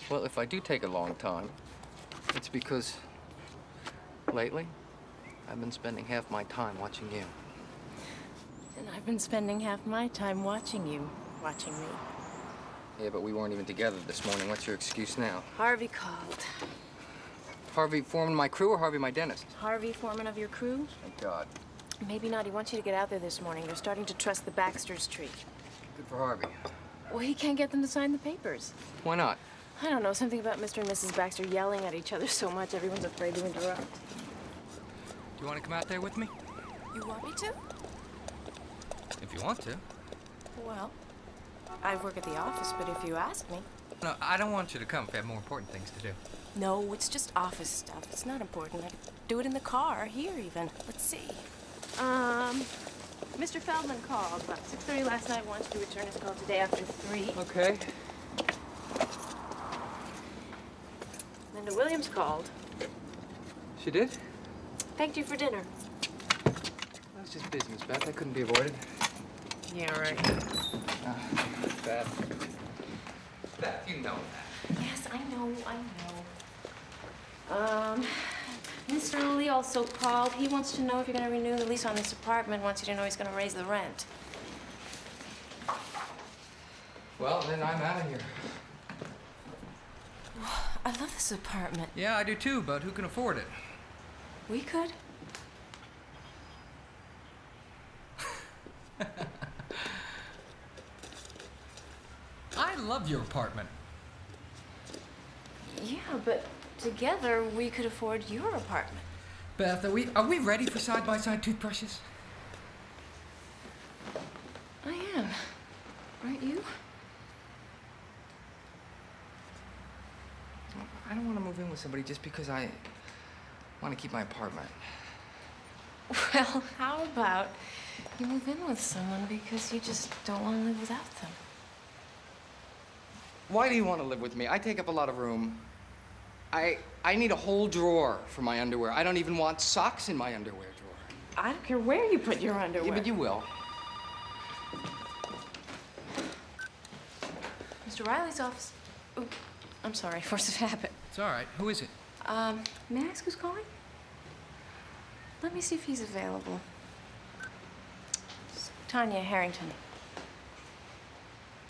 Well, if I do take a long time, it's because lately I've been spending half my time watching you. And I've been spending half my time watching you, watching me. Yeah, but we weren't even together this morning. What's your excuse now? Harvey called. Harvey foreman my crew or Harvey my dentist? Harvey, foreman of your crew? Thank God. Maybe not. He wants you to get out there this morning. They're starting to trust the Baxter's tree. Good for Harvey. Well, he can't get them to sign the papers. Why not? I don't know, something about Mr. and Mrs. Baxter yelling at each other so much everyone's afraid to interrupt. Do you want to come out there with me? You want me to? If you want to. Well, I work at the office, but if you ask me. No, I don't want you to come if you have more important things to do. No, it's just office stuff. It's not important. I could do it in the car, here even. Let's see. Mr. Feldman called about 6:30 last night, wants to return his call today after 3. Okay. Linda Williams called. She did? Thanked you for dinner. That's just business, Beth. That couldn't be avoided. Yeah, right. Beth. Beth, you know that. Yes, I know. Mr. Lee also called. He wants to know if you're going to renew the lease on this apartment. Wants you to know he's going to raise the rent. Well, then I'm out of here. I love this apartment. Yeah, I do too, but who can afford it? We could. I love your apartment. Yeah, but together we could afford your apartment. Beth, are we ready for side-by-side toothbrushes? I am. Aren't you? I don't want to move in with somebody just because I want to keep my apartment. Well, how about you move in with someone because you just don't want to live without them? Why do you want to live with me? I take up a lot of room. I need a whole drawer for my underwear. I don't even want socks in my underwear drawer. I don't care where you put your underwear. Yeah, but you will. Mr. Riley's office. Oh, I'm sorry, force of habit. It's all right. Who is it? May I ask who's calling? Let me see if he's available. Tanya Harrington.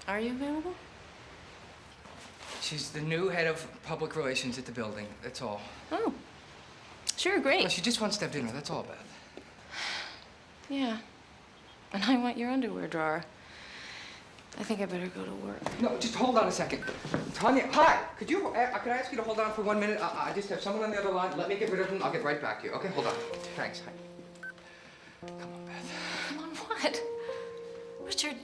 Are you available? She's the new head of public relations at the building. That's all. Oh, sure, great. Well, she just wants to have dinner. That's all, Beth. Yeah. And I want your underwear drawer. I think I better go to work. No, just hold on a second. Tanya, hi. Could I ask you to hold on for 1 minute? I just have someone on the other line. Let me get rid of them. I'll get right back to you. Okay, hold on. Thanks. Come on, Beth. Come on, what? Richard,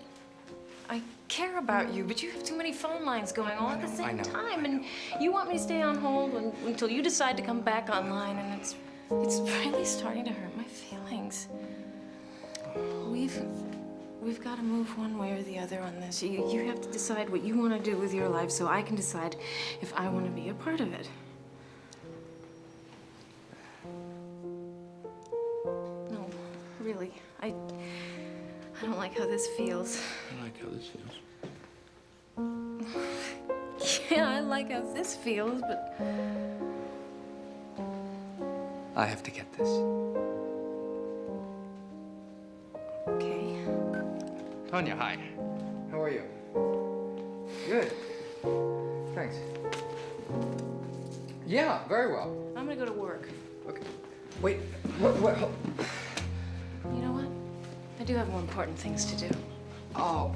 I care about you, but you have too many phone lines going all at the same time, and you want me to stay on hold until you decide to come back online, and it's really starting to hurt my feelings. We've got to move one way or the other on this. You have to decide what you want to do with your life so I can decide if I want to be a part of it. No, really. I don't like how this feels. I like how this feels. Yeah, I like how this feels, but... I have to get this. Okay. Tanya, hi. How are you? Good. Thanks. Yeah, very well. I'm gonna go to work. Okay. Wait, what? You know what? I do have more important things to do. Oh.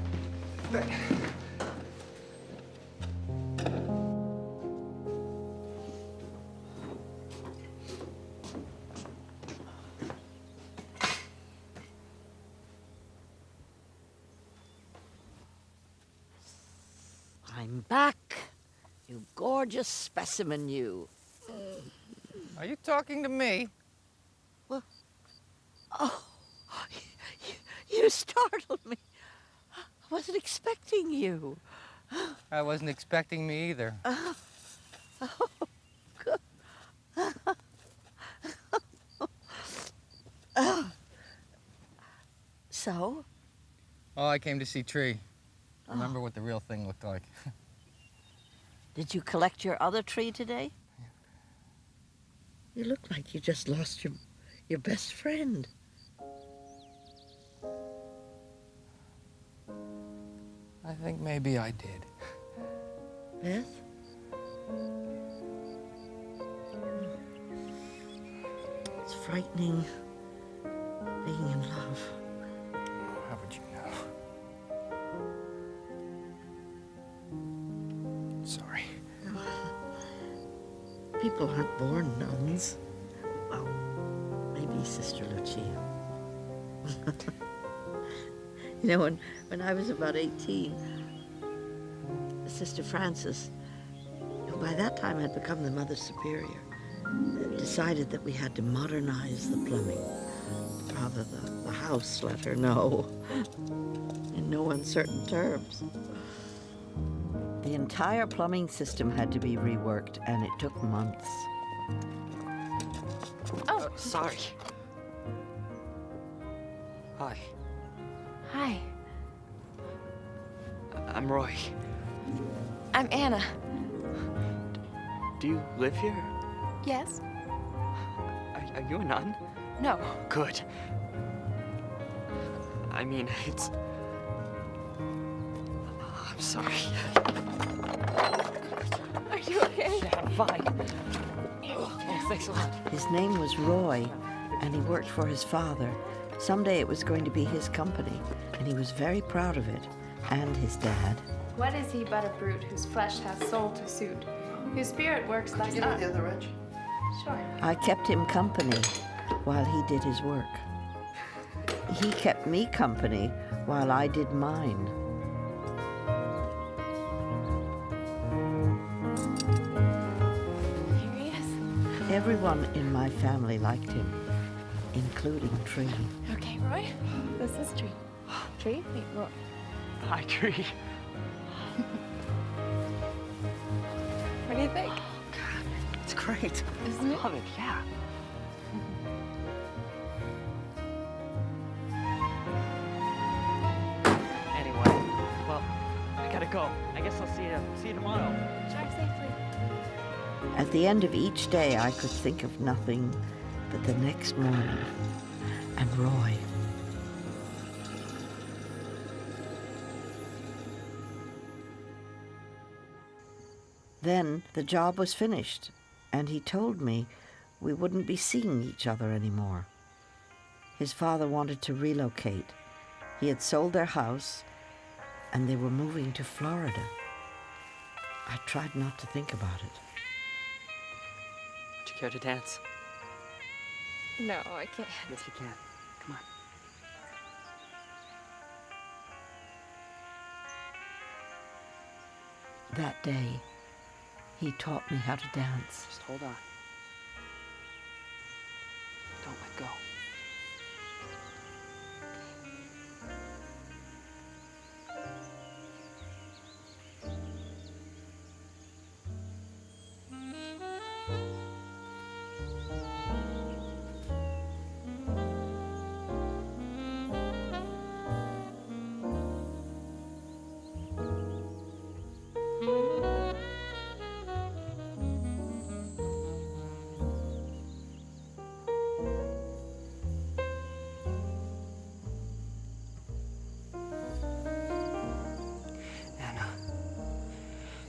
I'm back. You gorgeous specimen, you. Are you talking to me? Well, oh, you startled me. I wasn't expecting you. I wasn't expecting me either. Oh, good. So? Oh, I came to see Tree. Remember what the real thing looked like. Did you collect your other tree today? You look like you just lost your best friend. I think maybe I did. Beth? It's frightening being in love. How would you know? Sorry. People aren't born nuns. Well, maybe Sister Lucia. You know, when I was about 18, Sister Frances, who by that time had become the Mother Superior, decided that we had to modernize the plumbing. Rather, the house let her know, in no uncertain terms. The entire plumbing system had to be reworked, and it took months. Oh, sorry. Hi. Hi. I'm Roy. I'm Anna. Do you live here? Yes? Are you a nun? No. Good. I mean, it's... I'm sorry. Are you okay? Yeah, I'm fine. Oh, thanks a lot. His name was Roy, and he worked for his father. Someday it was going to be his company, and he was very proud of it, and his dad. What is he but a brute whose flesh has soul to suit, whose spirit works thus up? the other wrench? Sure. I kept him company while he did his work. He kept me company while I did mine. Here he is. Everyone in my family liked him. including Tree. Okay, Roy, this is Tree. Tree, meet Roy. Hi, Tree. What do you think? It's great. Isn't it? Love it, yeah. Anyway, well, I gotta go. I guess I'll see you tomorrow. Drive safely. At the end of each day, I could think of nothing but the next morning and Roy. Then the job was finished, and he told me we wouldn't be seeing each other anymore. His father wanted to relocate. He had sold their house, and they were moving to Florida. I tried not to think about it. Would you care to dance? No, I can't. Yes, you can. Come on. That day, he taught me how to dance. Just hold on. Don't let go. Anna,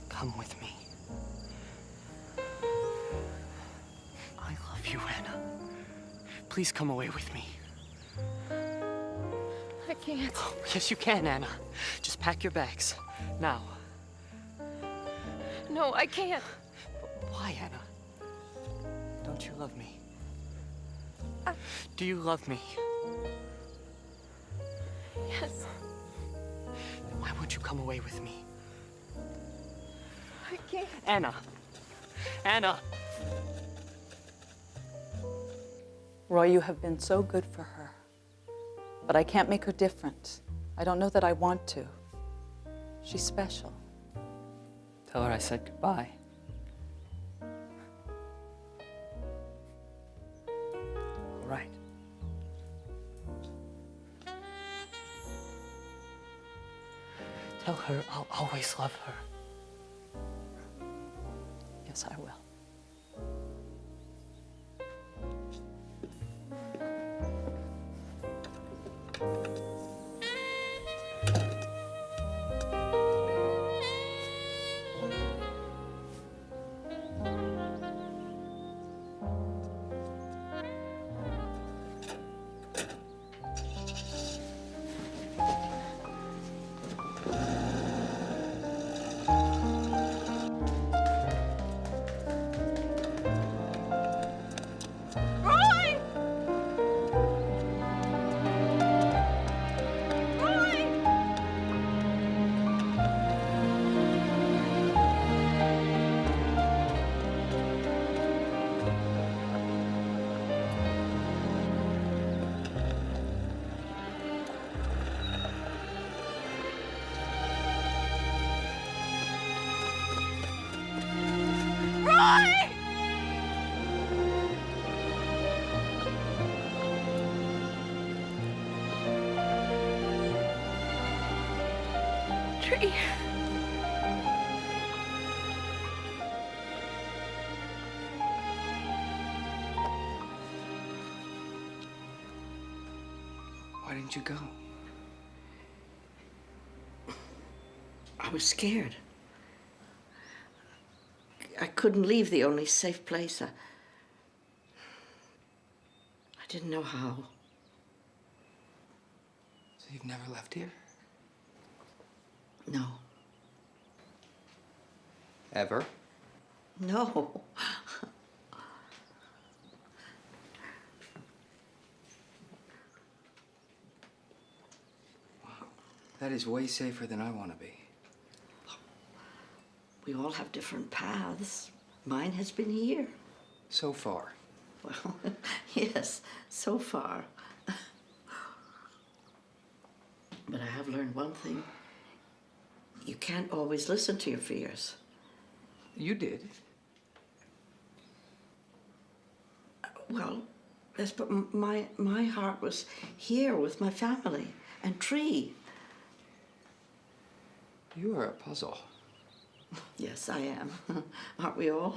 come with me. I love you, Anna. Please come away with me. I can't. Oh, yes, you can, Anna. Just pack your bags. Now. No, I can't. But why, Anna? Don't you love me? Do you love me? Yes. Then why won't you come away with me? I can't. Anna! Anna! Roy, you have been so good for her. But I can't make her different. I don't know that I want to. She's special. Tell her I said goodbye. All right. Tell her I'll always love her. Yes, I will. Tree. Why didn't you go? I was scared. I couldn't leave the only safe place. I didn't know how. So you've never left here? No. Ever? No. That is way safer than I want to be. We all have different paths. Mine has been here. So far. Well, yes, so far. But I have learned one thing. You can't always listen to your fears. You did. Well, yes, but my heart was here with my family and Tree. You are a puzzle. Yes, I am. Aren't we all?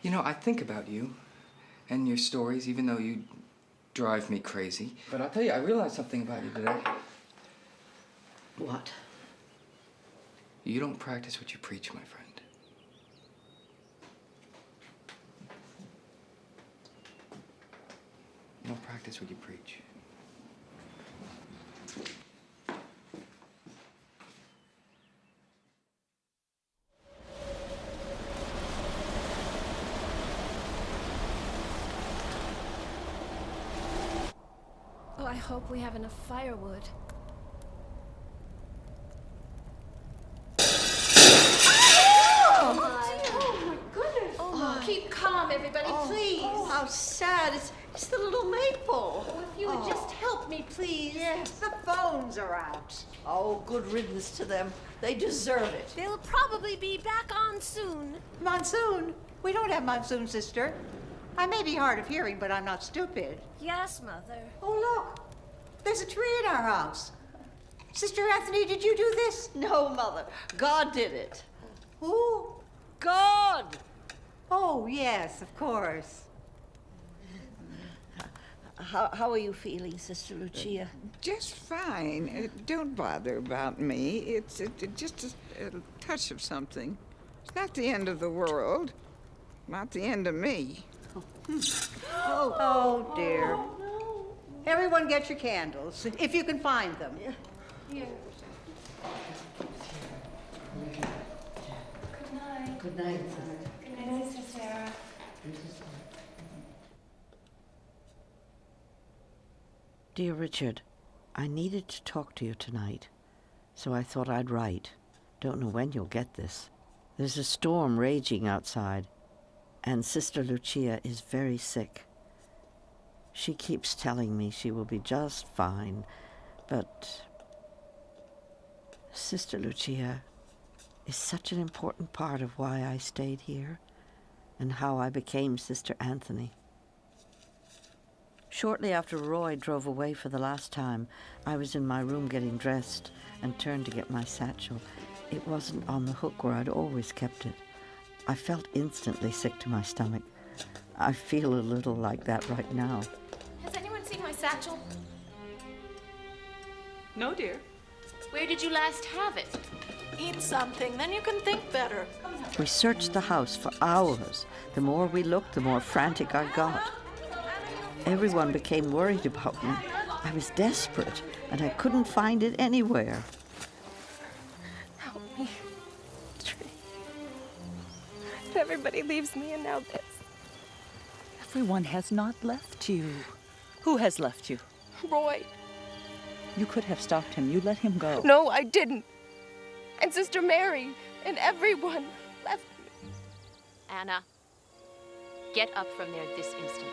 You know, I think about you and your stories, even though you drive me crazy. But I'll tell you, I realized something about you today. What? You don't practice what you preach, my friend. You don't practice what you preach. Oh, I hope we have enough firewood. Oh, my goodness. Oh, keep calm, everybody, please. Oh, how sad. It's the little maple. Oh, if you would just help me, please. Yes, the phones are out. Oh, good riddance to them. They deserve it. They'll probably be back on soon. Monsoon? We don't have monsoon, sister. I may be hard of hearing, but I'm not stupid. Yes, Mother. Oh, look. There's a tree in our house. Sister Anthony, did you do this? No, Mother. God did it. Who? God! Oh, yes, of course. How are you feeling, Sister Lucia? Just fine. Don't bother about me. It's just a touch of something. It's not the end of the world. Not the end of me. Oh, dear. Everyone get your candles, if you can find them. Here. Good night. Good night, Sister. Good night, Sister Sarah. Dear Richard, I needed to talk to you tonight, so I thought I'd write. Don't know when you'll get this. There's a storm raging outside, and Sister Lucia is very sick. She keeps telling me she will be just fine, but Sister Lucia is such an important part of why I stayed here and how I became Sister Anthony. Shortly after Roy drove away for the last time, I was in my room getting dressed and turned to get my satchel. It wasn't on the hook where I'd always kept it. I felt instantly sick to my stomach. I feel a little like that right now. Has anyone seen my satchel? No, dear. Where did you last have it? Eat something, then you can think better. We searched the house for hours. The more we looked, the more frantic I got. Everyone became worried about me. I was desperate, and I couldn't find it anywhere. Help me. Tree. If everybody leaves me and now this. Everyone has not left you. Who has left you? Roy. You could have stopped him. You let him go. No, I didn't. And Sister Mary and everyone left me. Anna, get up from there this instant.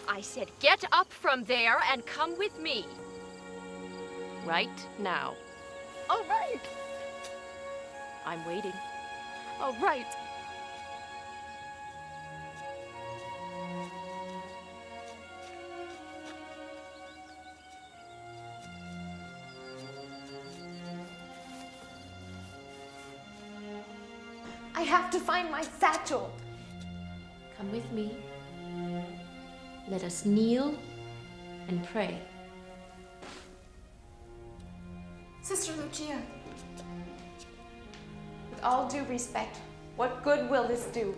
I said get up from there and come with me. Right now. All right. I'm waiting. All right. I have to find my satchel. Come with me. Let us kneel and pray. Sister Lucia, with all due respect, what good will this do?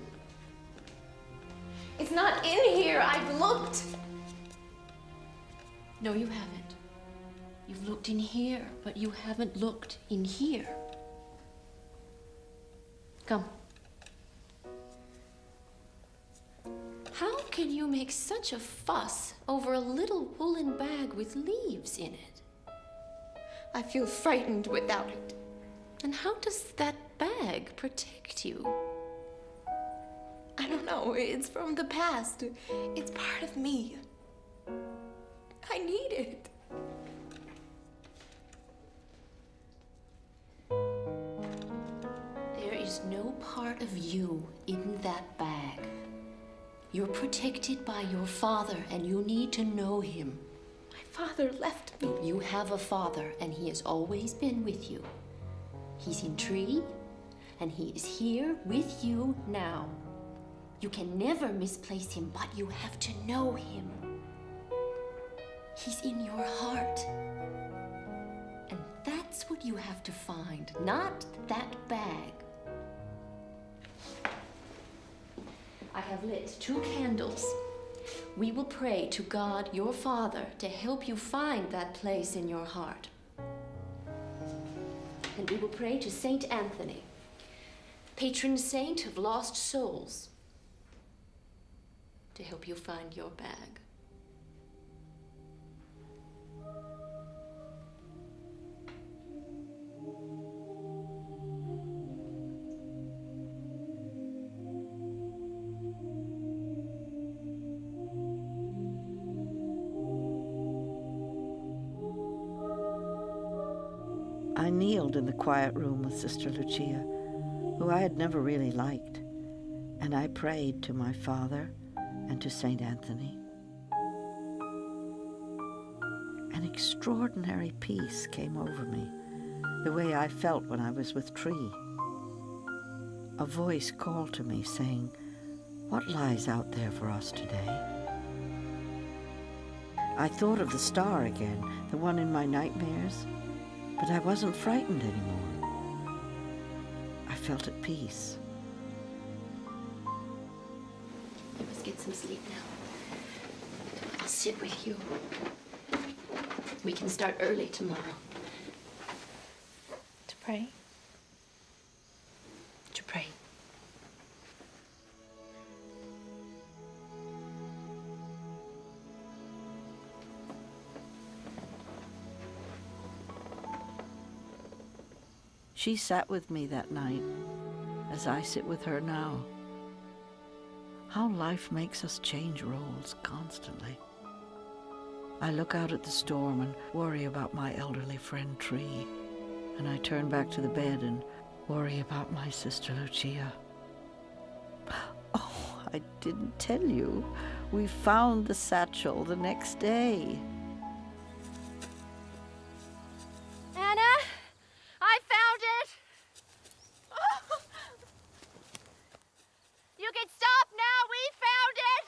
It's not in here. I've looked. No, you haven't. You've looked in here, but you haven't looked in here. Come. How can you make such a fuss over a little woolen bag with leaves in it? I feel frightened without it. And how does that bag protect you? I don't know. It's from the past. It's part of me. I need it. There is no part of you in that bag. You're protected by your father, and you need to know him. My father left me. You have a father, and he has always been with you. He's in Tree, and he is here with you now. You can never misplace him, but you have to know him. He's in your heart. And that's what you have to find, not that bag. I have lit 2 candles. We will pray to God, your Father, to help you find that place in your heart. And we will pray to Saint Anthony, patron saint of lost souls, to help you find your bag. I kneeled in the quiet room with Sister Lucia, who I had never really liked, and I prayed to my father and to St. Anthony. An extraordinary peace came over me, the way I felt when I was with Tree. A voice called to me saying, "What lies out there for us today?" I thought of the star again, the one in my nightmares, but I wasn't frightened anymore. I felt at peace. You must get some sleep now. I'll sit with you. We can start early tomorrow. To pray? To pray. She sat with me that night, as I sit with her now. How life makes us change roles constantly. I look out at the storm and worry about my elderly friend Tree, and I turn back to the bed and worry about my sister Lucia. Oh, I didn't tell you. We found the satchel the next day. Anna, I found it. You can stop now. We found it.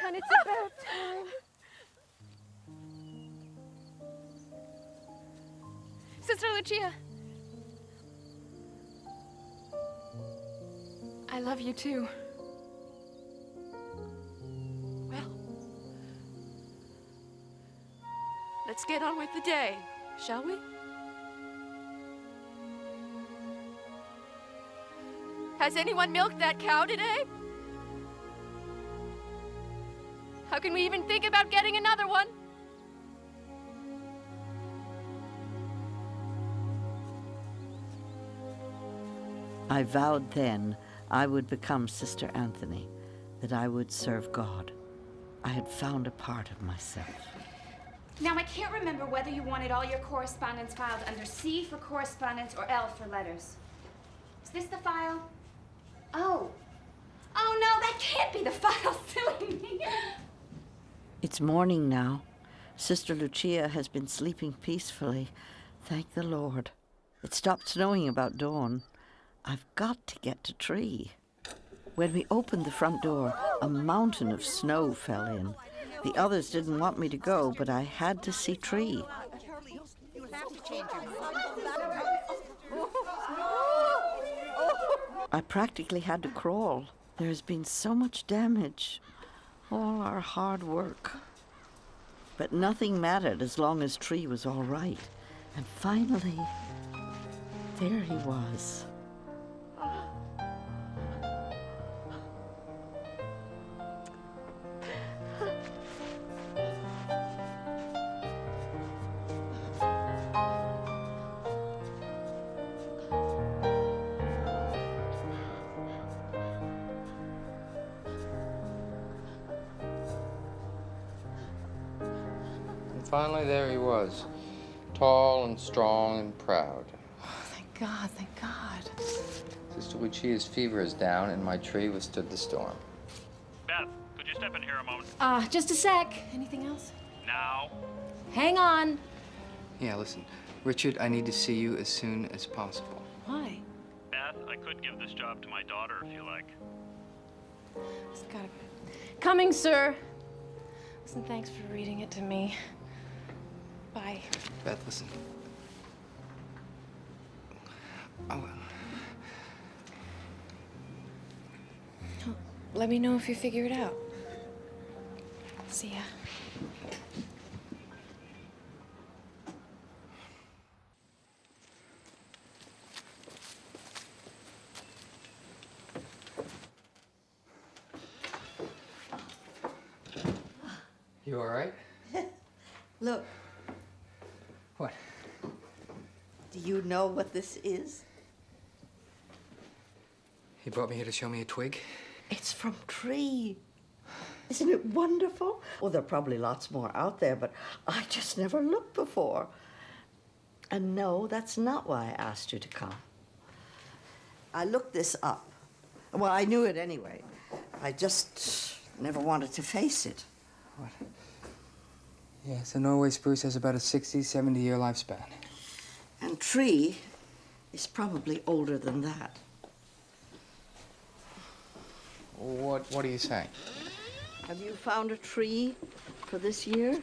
And it's about time. Sister Lucia. I love you too. Well, let's get on with the day, shall we? Has anyone milked that cow today? How can we even think about getting another one? I vowed then I would become Sister Anthony, that I would serve God. I had found a part of myself. Now, I can't remember whether you wanted all your correspondence filed under C for correspondence or L for letters. Is this the file? Oh. Oh, no, that can't be the file. Silly me. It's morning now. Sister Lucia has been sleeping peacefully. Thank the Lord. It stopped snowing about dawn. I've got to get to Tree. When we opened the front door, a mountain of snow fell in. The others didn't want me to go, but I had to see Tree. I practically had to crawl. There has been so much damage. All our hard work. But nothing mattered as long as Tree was all right. And finally, there he was. finally there he was. Tall and strong and proud. Thank God, thank God. Sister Lucia's fever is down, and my tree withstood the storm. Beth, could you step in here a moment? Just a sec. Anything else? Now. Hang on. Yeah, listen. Richard, I need to see you as soon as possible. Why? Beth, I could give this job to my daughter if you like. It's gotta be. Coming, sir. Listen, thanks for reading it to me. Bye. Beth, listen. Oh, Let me know if you figure it out. See ya. you all right? Look. What? Do you know what this is? He brought me here to show me a twig? It's from tree. Isn't it wonderful? Well, there are probably lots more out there, but I just never looked before. And no, that's not why I asked you to come. I looked this up. Well, I knew it anyway. I just never wanted to face it. What? Yeah, so Norway spruce has about a 60, 70-year lifespan. And tree is probably older than that. What are you saying? Have you found a tree for this year?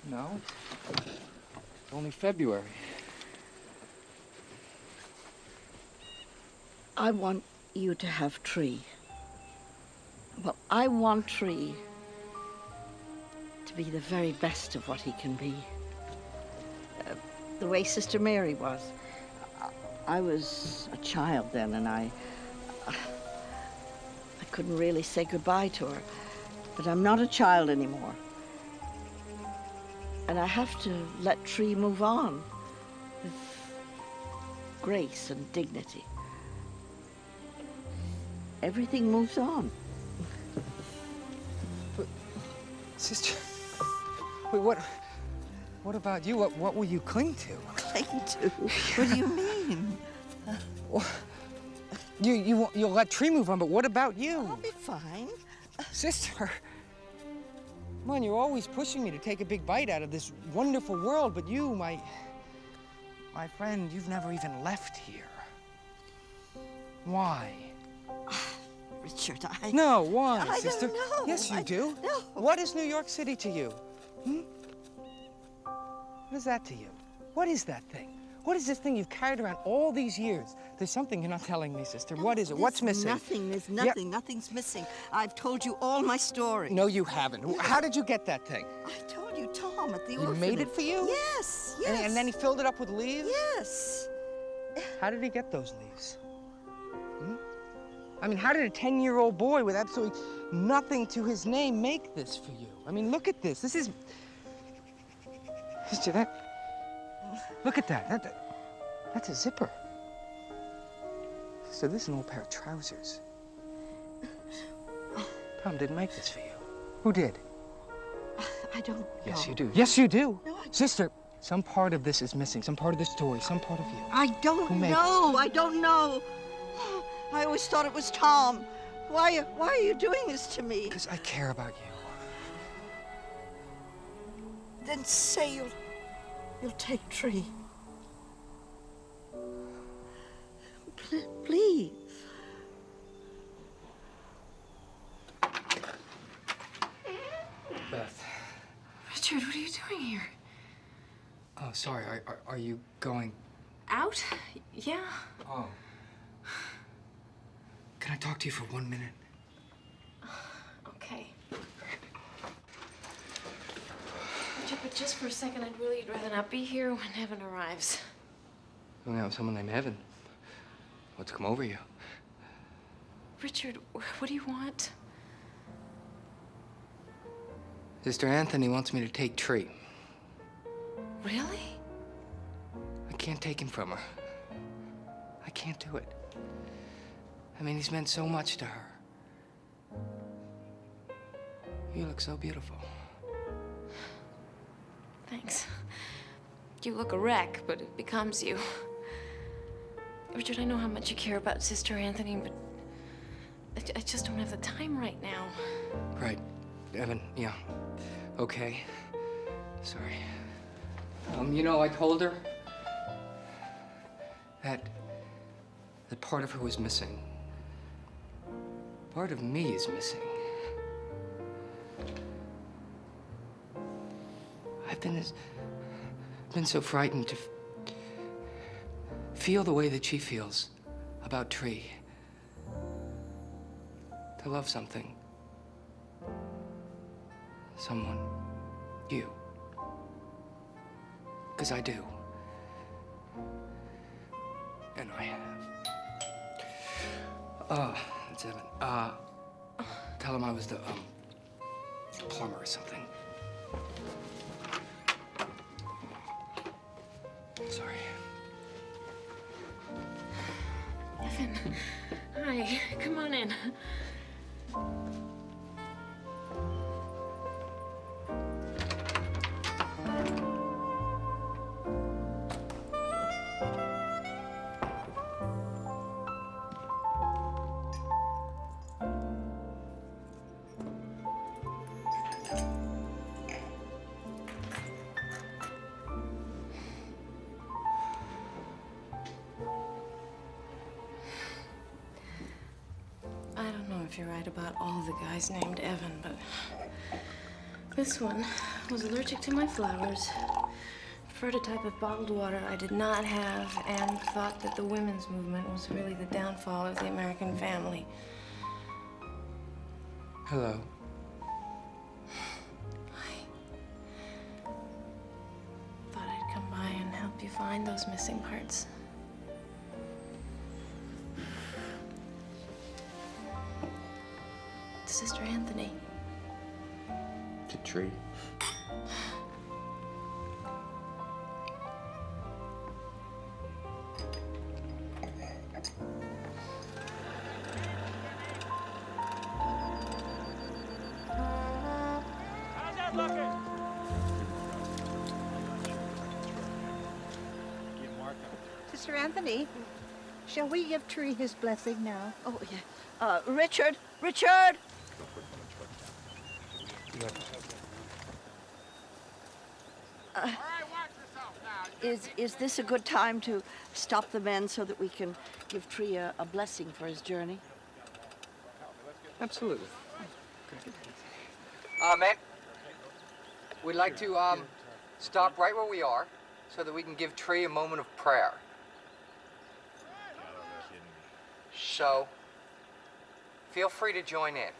No. It's only February. I want you to have tree. Well, I want tree to be the very best of what he can be. The way Sister Mary was. I was a child then, and I couldn't really say goodbye to her. But I'm not a child anymore. And I have to let Tree move on with grace and dignity. Everything moves on. But, sister, wait, what about you? What will you cling to? Cling to? What do you mean? Well, you'll let Tree move on, but what about you? I'll be fine. Sister, come on, you're always pushing me to take a big bite out of this wonderful world, but you, my friend, you've never even left here. Why? Richard, No, why, I sister? don't know. Yes, you do. No. What is New York City to you? What is that to you? What is that thing? What is this thing you've carried around all these years? There's something you're not telling me, sister. What is it? What's missing? There's nothing. Nothing's missing. I've told you all my story. No, you haven't. How did you get that thing? I told you, Tom, at the He orphanage. made it for you? Yes, yes. And then he filled it up with leaves? Yes. How did he get those leaves? I mean, how did a 10-year-old boy with absolutely nothing to his name make this for you? I mean, look at this. This is... Sister, look at that. That's a zipper. So this is an old pair of trousers. Tom didn't make this for you. Who did? I don't know. Yes, you do. Yes, you do. No, Sister, some part of this is missing. Some part of the story. Some part of you. I don't know. I don't know. I always thought it was Tom. Why are you doing this to me? Because I care about you. Then say you'll take Tree. Please. Beth. Richard, what are you doing here? Oh, sorry. Are you going? Out? Yeah. Oh. Can I talk to you for 1 minute? Okay. Richard, but just for a second, I'd really rather not be here when Evan arrives. Going out with someone named Evan. What's come over you? Richard, what do you want? Sister Anthony wants me to take Tree. Really? I can't take him from her. I can't do it. I mean, he's meant so much to her. You look so beautiful. Thanks. You look a wreck, but it becomes you. Richard, I know how much you care about Sister Anthony, but I just don't have the time right now. Right. Evan, yeah. Okay. Sorry. You know, I told her that part of her was missing. Part of me is missing. I've been so frightened to feel the way that she feels about Tree. To love something. Someone. You. 'Cause I do. And I have. It's Evan. Tell him I was the, plumber or something. Sorry. Evan, hi. Come on in. I don't know if you're right about all the guys named Evan, but this one was allergic to my flowers, preferred a type of bottled water I did not have, and thought that the women's movement was really the downfall of the American family. Hello. Thought I'd come by and help you find those missing parts. Sister Anthony. To Tree. How's that looking? Sister Anthony, shall we give Tree his blessing now? Oh, yeah. Richard! Richard! Is this a good time to stop the men so that we can give Tree a blessing for his journey? Absolutely. Man, we'd like to, stop right where we are so that we can give Tree a moment of prayer. So, feel free to join in.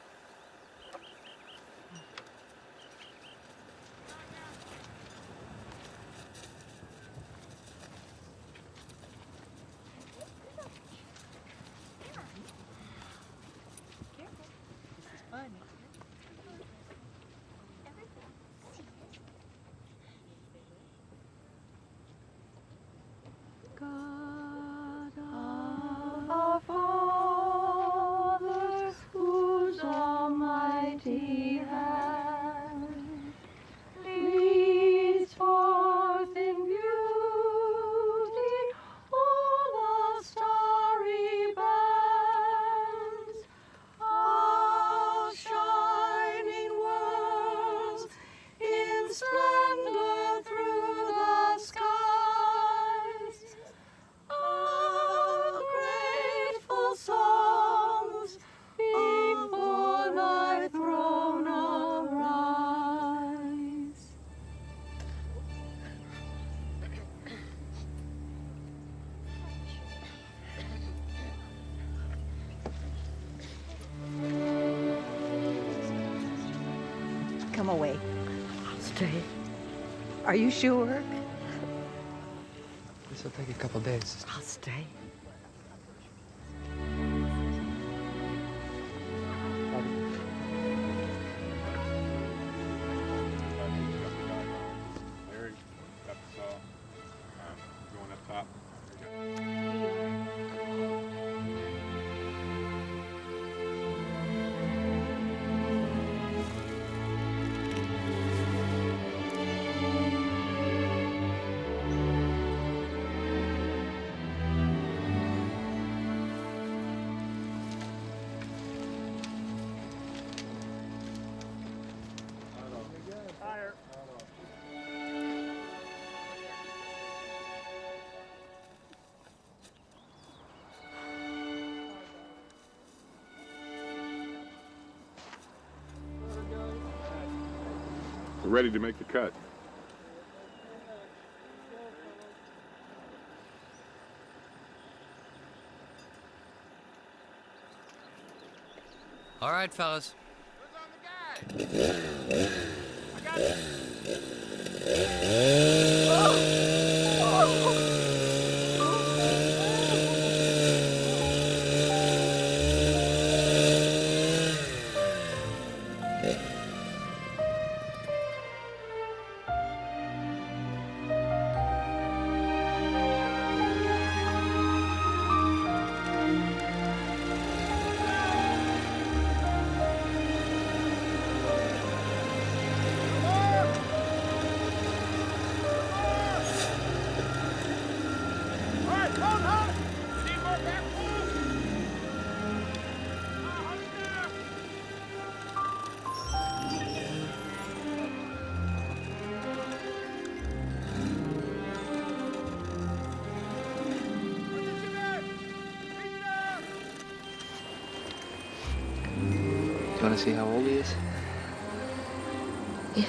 Our fathers, whose almighty hand leads forth in beauty all the starry bands of shining worlds in splendor through the skies. Grateful songs before thy throne arise. Come away. I'll stay. Are you sure? This will take a couple days. I'll stay. Larry, that's going up top. ready to make the cut. All right, fellas. You want to see how old he is? Yeah.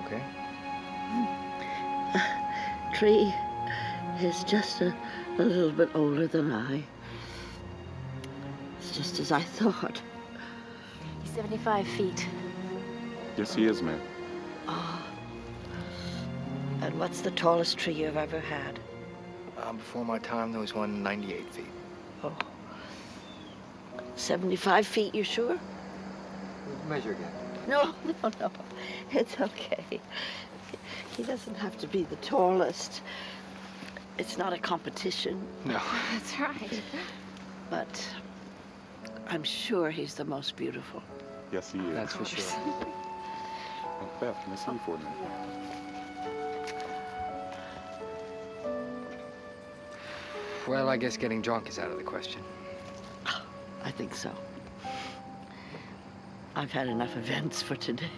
Okay. Tree is just a little bit older than I. It's just as I thought. He's 75 feet. Yes, he is, ma'am. Oh. And what's the tallest tree you've ever had? Before my time, there was one 98 feet. Oh. 75 feet, you sure? Measure again. No. It's okay. He doesn't have to be the tallest. It's not a competition. No. That's right. But I'm sure he's the most beautiful. Yes, he is. That's for sure. Oh, Beth, can I see you for a minute? Well, I guess getting drunk is out of the question. I think so. I've had enough events for today.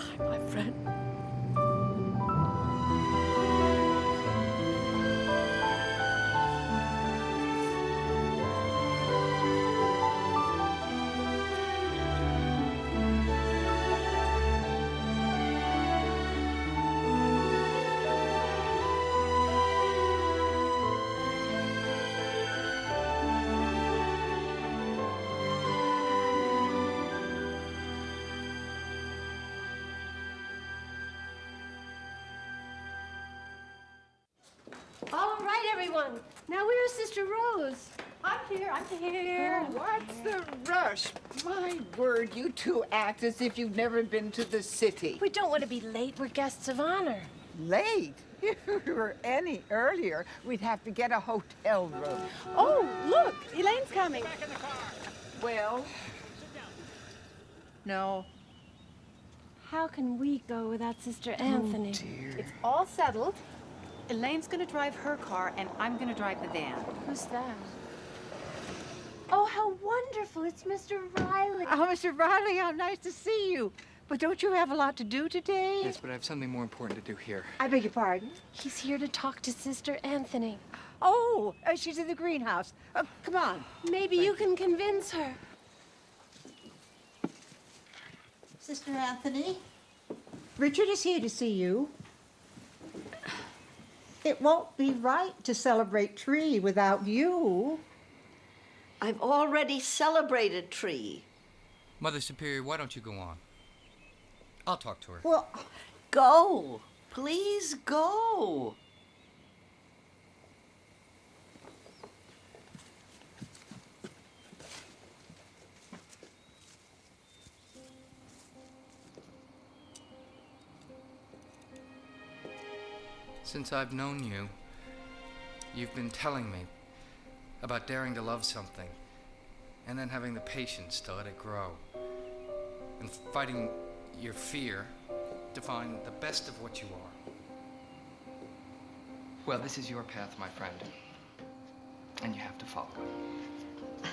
Goodbye, my friend. All right, everyone. Now where's Sister Rose? I'm here. What's the rush? My word, you two act as if you've never been to the city. We don't want to be late. We're guests of honor. Late? If we were any earlier, we'd have to get a hotel room. Oh, look, Elaine's coming. Well, no. How can we go without Sister Anthony? It's all settled. Elaine's gonna drive her car, and I'm gonna drive the van. Who's that? Oh, how wonderful. It's Mr. Riley. Oh, Mr. Riley, how nice to see you. But don't you have a lot to do today? Yes, but I have something more important to do here. I beg your pardon? He's here to talk to Sister Anthony. Oh, she's in the greenhouse. Come on. Maybe you can convince her. Sister Anthony, Richard is here to see you. It won't be right to celebrate Tree without you. I've already celebrated Tree. Mother Superior, why don't you go on? I'll talk to her. Well, go. Please go. Since I've known you, you've been telling me about daring to love something, and then having the patience to let it grow, and fighting your fear to find the best of what you are. Well, this is your path, my friend, and you have to follow it.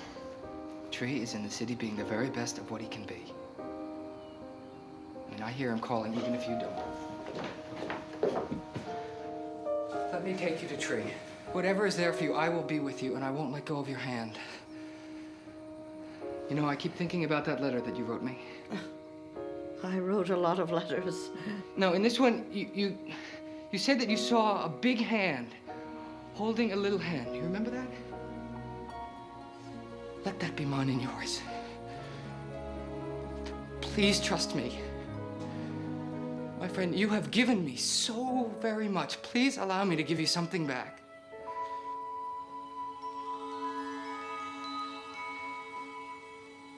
Tree is in the city being the very best of what he can be. And I hear him calling even if you don't. Let me take you to Tree. Whatever is there for you, I will be with you, and I won't let go of your hand. You know, I keep thinking about that letter that you wrote me. I wrote a lot of letters. No, in this one, you said that you saw a big hand holding a little hand. You remember that? Let that be mine and yours. Please trust me. My friend, you have given me so very much. Please allow me to give you something back.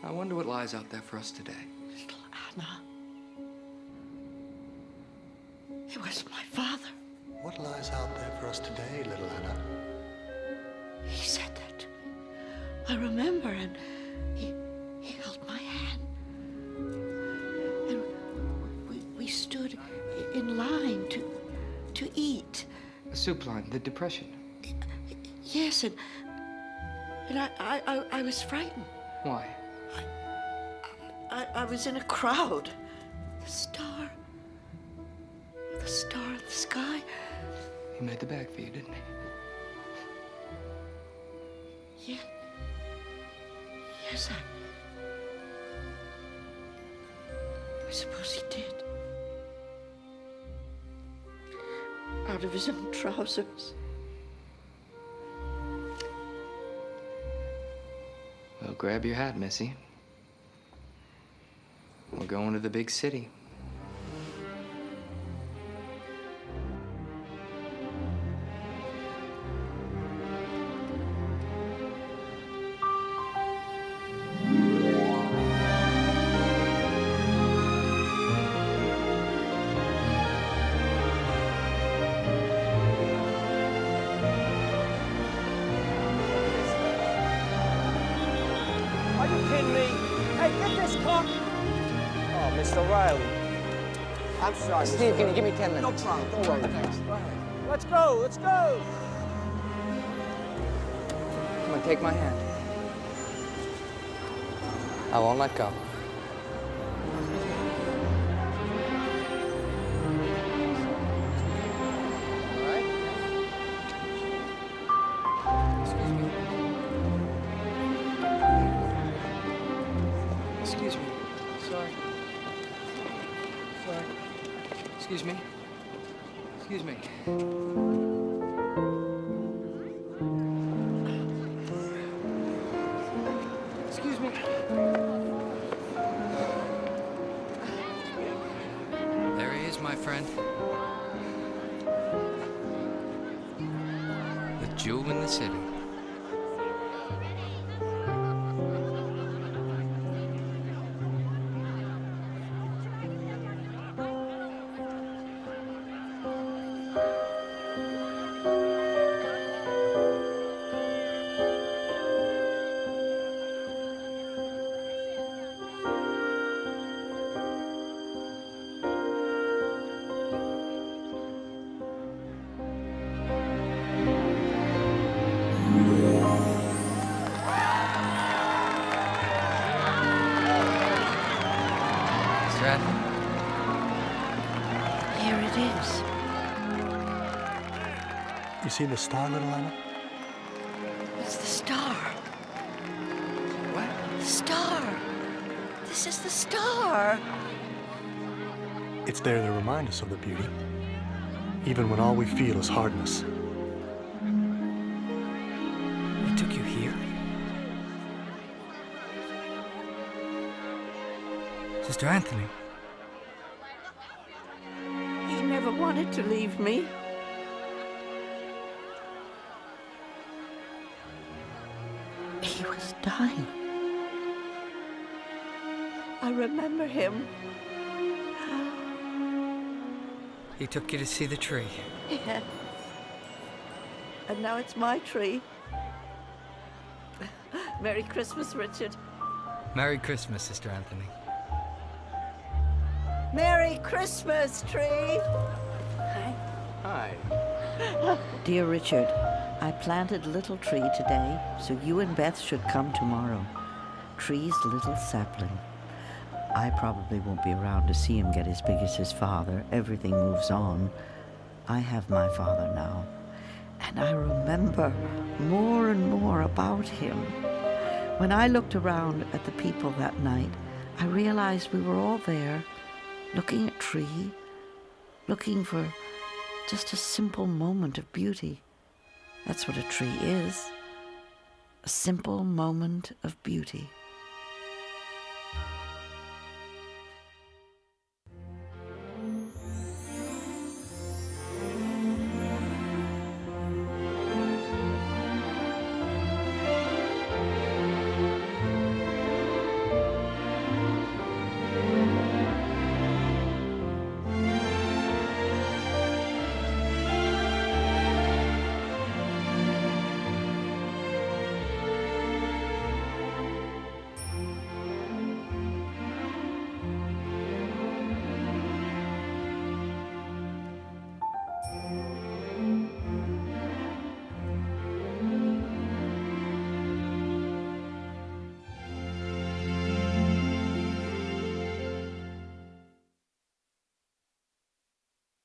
I wonder what lies out there for us today. Little Anna. It was my father. What lies out there for us today, little Anna? He said that to me. I remember, and he held my hand. And we stood in line to eat. The soup line, the depression. Yes, and I was frightened. Why? I was in a crowd. The star in the sky. He made the bag for you, didn't he? Yeah. Yes, I suppose he did. Out of his own trousers. Well, grab your hat, Missy. We're going to the big city. Are you kidding me? Hey, get this car. Oh, Mr. Riley. I'm sorry. Steve, can you give me 10 minutes? No problem. Don't worry. Let's go. Let's go. Come on, take my hand. I won't let go. Excuse me. Sorry. Sorry. Excuse me. Excuse me. Excuse me. There he is, my friend. The jewel in the city. Here it is. You see the star, little Anna? It's the star. What? The star. This is the star. It's there to remind us of the beauty, even when all we feel is hardness. He took you here? Sister Anthony. He never wanted to leave me. He was dying. I remember him. He took you to see the tree. Yeah. And now it's my tree. Merry Christmas, Richard. Merry Christmas, Sister Anthony. Merry Christmas, tree! Hi. Dear Richard, I planted a little tree today, so you and Beth should come tomorrow. Tree's little sapling. I probably won't be around to see him get as big as his father. Everything moves on. I have my father now. And I remember more and more about him. When I looked around at the people that night, I realized we were all there, looking at Tree, looking for just a simple moment of beauty. That's what a tree is. A simple moment of beauty.